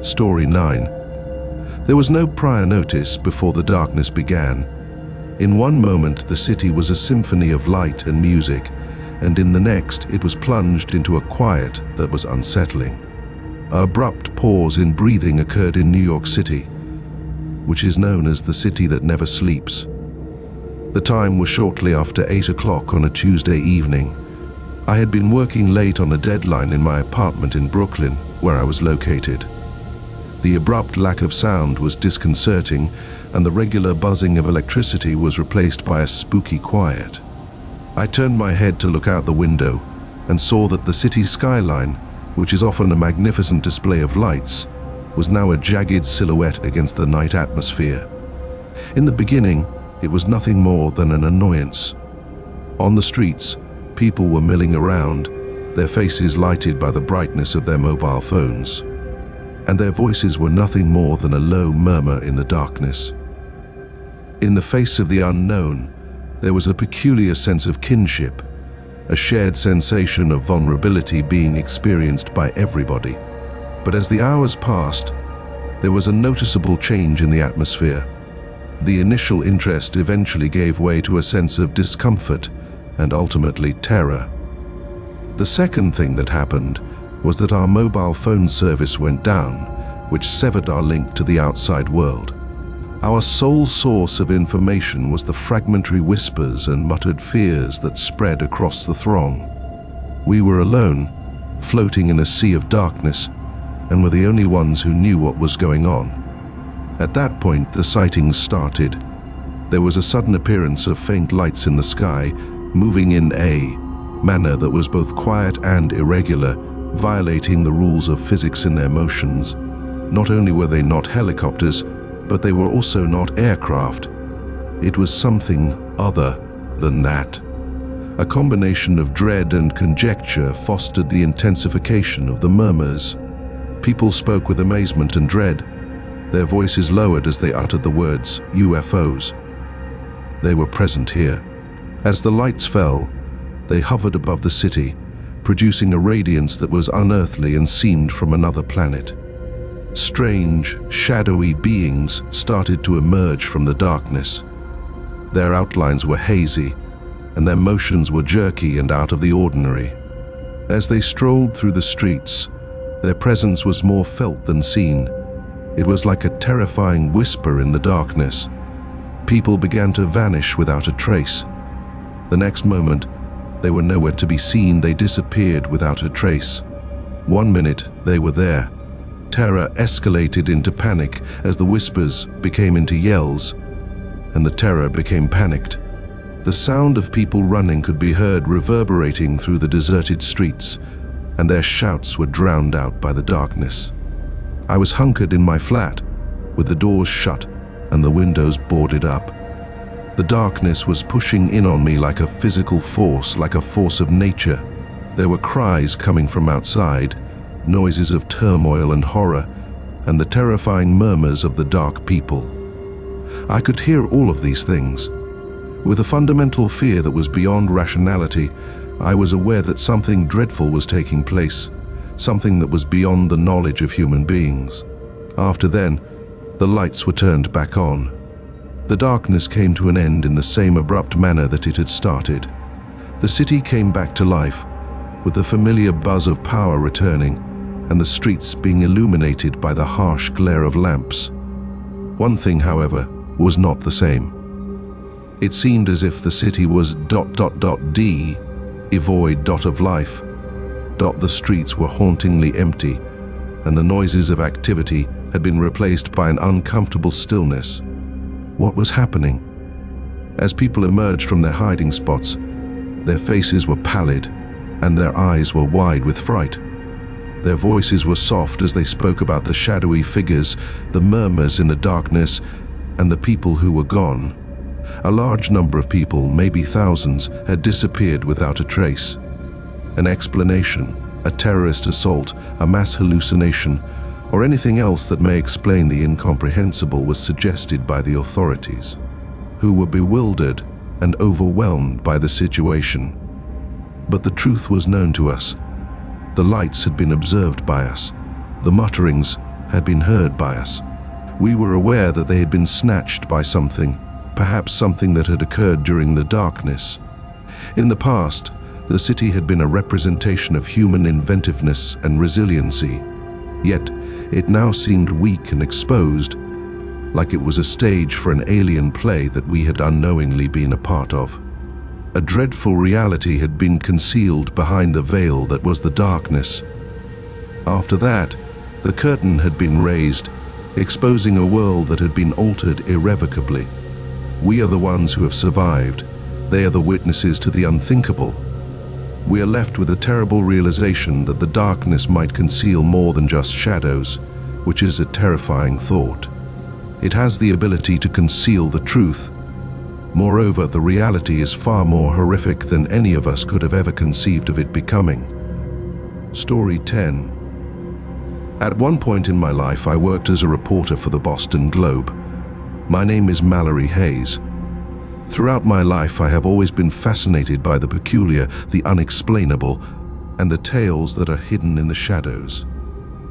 Story 9. There was no prior notice before the darkness began. In one moment, the city was a symphony of light and music, and in the next, it was plunged into a quiet that was unsettling. An abrupt pause in breathing occurred in New York City, which is known as the city that never sleeps. The time was shortly after 8 o'clock on a Tuesday evening. I had been working late on a deadline in my apartment in Brooklyn, where I was located. The abrupt lack of sound was disconcerting, and the regular buzzing of electricity was replaced by a spooky quiet. I turned my head to look out the window and saw that the city's skyline, which is often a magnificent display of lights, was now a jagged silhouette against the night atmosphere. In the beginning, it was nothing more than an annoyance. On the streets, people were milling around, their faces lighted by the brightness of their mobile phones, and their voices were nothing more than a low murmur in the darkness. In the face of the unknown, there was a peculiar sense of kinship, a shared sensation of vulnerability being experienced by everybody. But as the hours passed, there was a noticeable change in the atmosphere. The initial interest eventually gave way to a sense of discomfort and ultimately terror. The second thing that happened was that our mobile phone service went down, which severed our link to the outside world. Our sole source of information was the fragmentary whispers and muttered fears that spread across the throng. We were alone, floating in a sea of darkness, and were the only ones who knew what was going on. At that point, the sightings started. There was a sudden appearance of faint lights in the sky, moving in a manner that was both quiet and irregular, violating the rules of physics in their motions. Not only were they not helicopters, but they were also not aircraft. It was something other than that. A combination of dread and conjecture fostered the intensification of the murmurs. People spoke with amazement and dread, their voices lowered as they uttered the words UFOs. They were present here. As the lights fell, they hovered above the city, producing a radiance that was unearthly and seemed from another planet. Strange, shadowy beings started to emerge from the darkness. Their outlines were hazy, and their motions were jerky and out of the ordinary. As they strolled through the streets, their presence was more felt than seen. It was like a terrifying whisper in the darkness. People began to vanish without a trace. The next moment, they were nowhere to be seen. They disappeared without a trace. One minute, they were there. Terror escalated into panic as the whispers became into yells, and the terror became panicked. The sound of people running could be heard reverberating through the deserted streets, and their shouts were drowned out by the darkness. I was hunkered in my flat, with the doors shut and the windows boarded up. The darkness was pushing in on me like a physical force, like a force of nature. There were cries coming from outside, noises of turmoil and horror, and the terrifying murmurs of the dark people. I could hear all of these things. With a fundamental fear that was beyond rationality, I was aware that something dreadful was taking place, something that was beyond the knowledge of human beings. After then, the lights were turned back on. The darkness came to an end in the same abrupt manner that it had started. The city came back to life, with the familiar buzz of power returning, and the streets being illuminated by the harsh glare of lamps. One thing, however, was not the same. It seemed as if the city was devoid of life. The streets were hauntingly empty, and the noises of activity had been replaced by an uncomfortable stillness. What was happening? As people emerged from their hiding spots, their faces were pallid, and their eyes were wide with fright. Their voices were soft as they spoke about the shadowy figures, the murmurs in the darkness, and the people who were gone. A large number of people, maybe thousands, had disappeared without a trace. An explanation, a terrorist assault, a mass hallucination, or anything else that may explain the incomprehensible was suggested by the authorities, who were bewildered and overwhelmed by the situation. But the truth was known to us. The lights had been observed by us. The mutterings had been heard by us. We were aware that they had been snatched by something, perhaps something that had occurred during the darkness. In the past, the city had been a representation of human inventiveness and resiliency, yet it now seemed weak and exposed, like it was a stage for an alien play that we had unknowingly been a part of. A dreadful reality had been concealed behind the veil that was the darkness. After that, the curtain had been raised, exposing a world that had been altered irrevocably. We are the ones who have survived. They are the witnesses to the unthinkable. We are left with a terrible realization that the darkness might conceal more than just shadows, which is a terrifying thought. It has the ability to conceal the truth. Moreover, the reality is far more horrific than any of us could have ever conceived of it becoming. Story 10. At one point in my life, I worked as a reporter for the Boston Globe. My name is Mallory Hayes. Throughout my life, I have always been fascinated by the peculiar, the unexplainable, and the tales that are hidden in the shadows.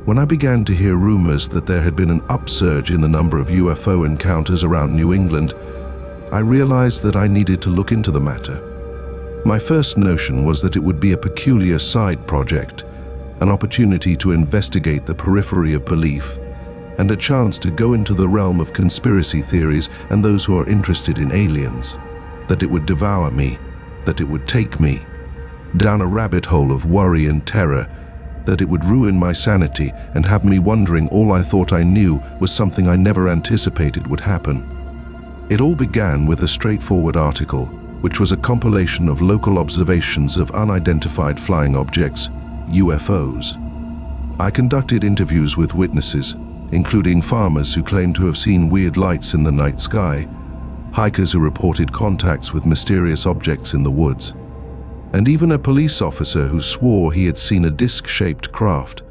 When I began to hear rumors that there had been an upsurge in the number of UFO encounters around New England, I realized that I needed to look into the matter. My first notion was that it would be a peculiar side project, an opportunity to investigate the periphery of belief, and a chance to go into the realm of conspiracy theories and those who are interested in aliens, that it would devour me, that it would take me down a rabbit hole of worry and terror, that it would ruin my sanity and have me wondering all I thought I knew was something I never anticipated would happen. It all began with a straightforward article, which was a compilation of local observations of unidentified flying objects, UFOs. I conducted interviews with witnesses, including farmers who claimed to have seen weird lights in the night sky, hikers who reported contacts with mysterious objects in the woods, and even a police officer who swore he had seen a disc-shaped craft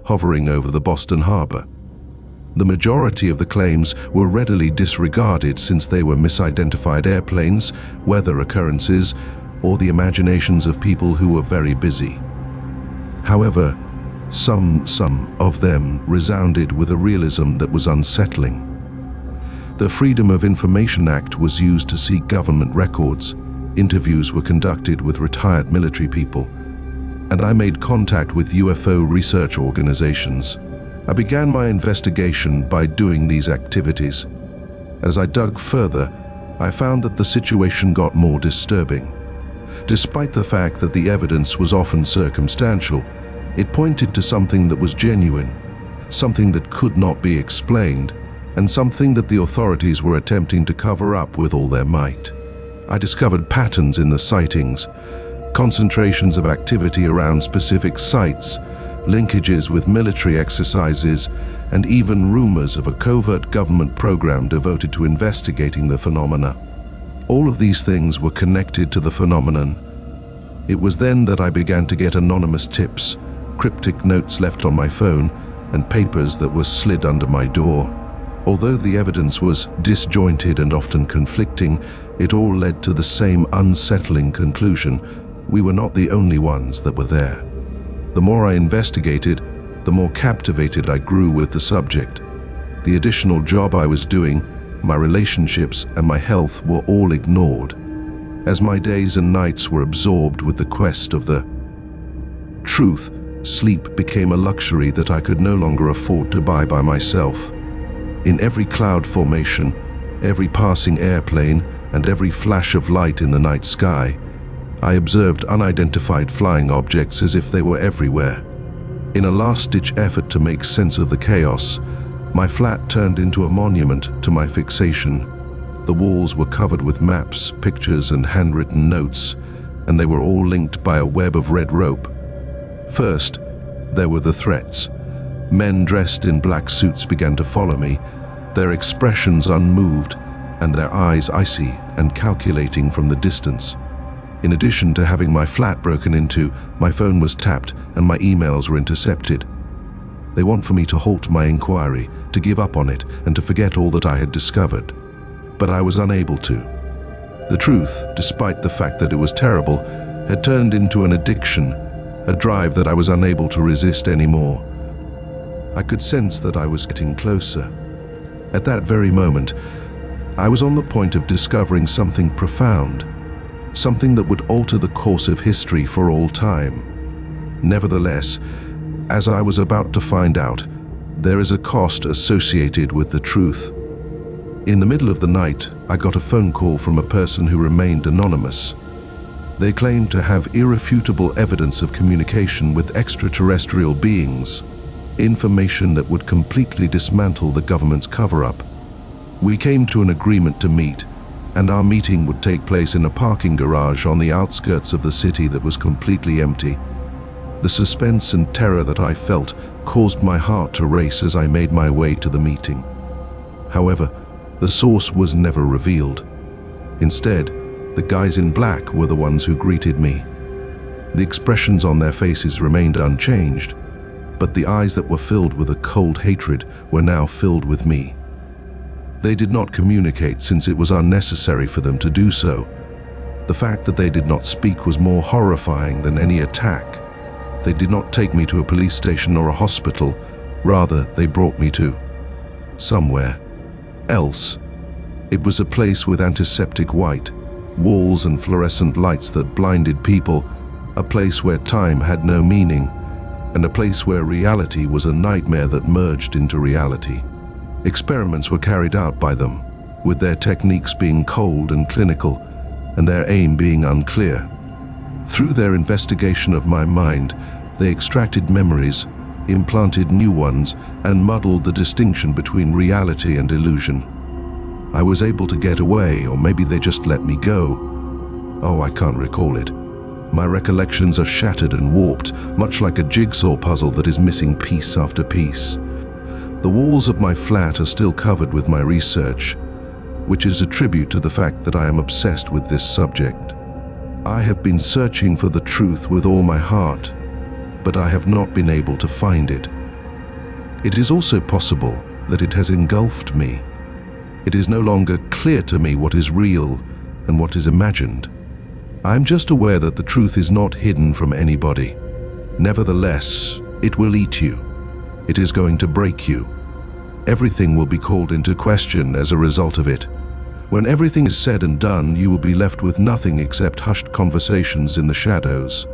hovering over the Boston Harbor. The majority of the claims were readily disregarded since they were misidentified airplanes, weather occurrences, or the imaginations of people who were very busy. However, some of them resounded with a realism that was unsettling. The Freedom of Information Act was used to seek government records. Interviews were conducted with retired military people, and I made contact with UFO research organizations. I began my investigation by doing these activities. As I dug further, I found that the situation got more disturbing. Despite the fact that the evidence was often circumstantial, it pointed to something that was genuine, something that could not be explained, and something that the authorities were attempting to cover up with all their might. I discovered patterns in the sightings, concentrations of activity around specific sites, linkages with military exercises, and even rumors of a covert government program devoted to investigating the phenomena. All of these things were connected to the phenomenon. It was then that I began to get anonymous tips, cryptic notes left on my phone, and papers that were slid under my door. Although the evidence was disjointed and often conflicting, it all led to the same unsettling conclusion: we were not the only ones that were there. The more I investigated, the more captivated I grew with the subject. The additional job I was doing, my relationships, and my health were all ignored, as my days and nights were absorbed with the quest of the truth. Sleep became a luxury that I could no longer afford to buy by myself. In every cloud formation, every passing airplane, and every flash of light in the night sky, I observed unidentified flying objects as if they were everywhere. In a last-ditch effort to make sense of the chaos, my flat turned into a monument to my fixation. The walls were covered with maps, pictures, and handwritten notes, and they were all linked by a web of red rope. First, there were the threats. Men dressed in black suits began to follow me, their expressions unmoved, and their eyes icy and calculating from the distance. In addition to having my flat broken into, my phone was tapped and my emails were intercepted. They want for me to halt my inquiry, to give up on it, and to forget all that I had discovered. But I was unable to. The truth, despite the fact that it was terrible, had turned into an addiction, a drive that I was unable to resist anymore. I could sense that I was getting closer. At that very moment, I was on the point of discovering something profound, something that would alter the course of history for all time. Nevertheless, as I was about to find out, there is a cost associated with the truth. In the middle of the night, I got a phone call from a person who remained anonymous. They claimed to have irrefutable evidence of communication with extraterrestrial beings, information that would completely dismantle the government's cover-up. We came to an agreement to meet, and our meeting would take place in a parking garage on the outskirts of the city that was completely empty. The suspense and terror that I felt caused my heart to race as I made my way to the meeting. However, the source was never revealed. Instead, the guys in black were the ones who greeted me. The expressions on their faces remained unchanged, but the eyes that were filled with a cold hatred were now filled with me. They did not communicate since it was unnecessary for them to do so. The fact that they did not speak was more horrifying than any attack. They did not take me to a police station or a hospital. Rather, they brought me to somewhere else. It was a place with antiseptic white walls and fluorescent lights that blinded people, a place where time had no meaning, and a place where reality was a nightmare that merged into reality. Experiments were carried out by them, with their techniques being cold and clinical, and their aim being unclear. Through their investigation of my mind, they extracted memories, implanted new ones, and muddled the distinction between reality and illusion. I was able to get away, or maybe they just let me go. Oh, I can't recall it. My recollections are shattered and warped, much like a jigsaw puzzle that is missing piece after piece. The walls of my flat are still covered with my research, which is a tribute to the fact that I am obsessed with this subject. I have been searching for the truth with all my heart, but I have not been able to find it. It is also possible that it has engulfed me. It is no longer clear to me what is real and what is imagined. I am just aware that the truth is not hidden from anybody. Nevertheless, it will eat you. It is going to break you. Everything will be called into question as a result of it. When everything is said and done, you will be left with nothing except hushed conversations in the shadows.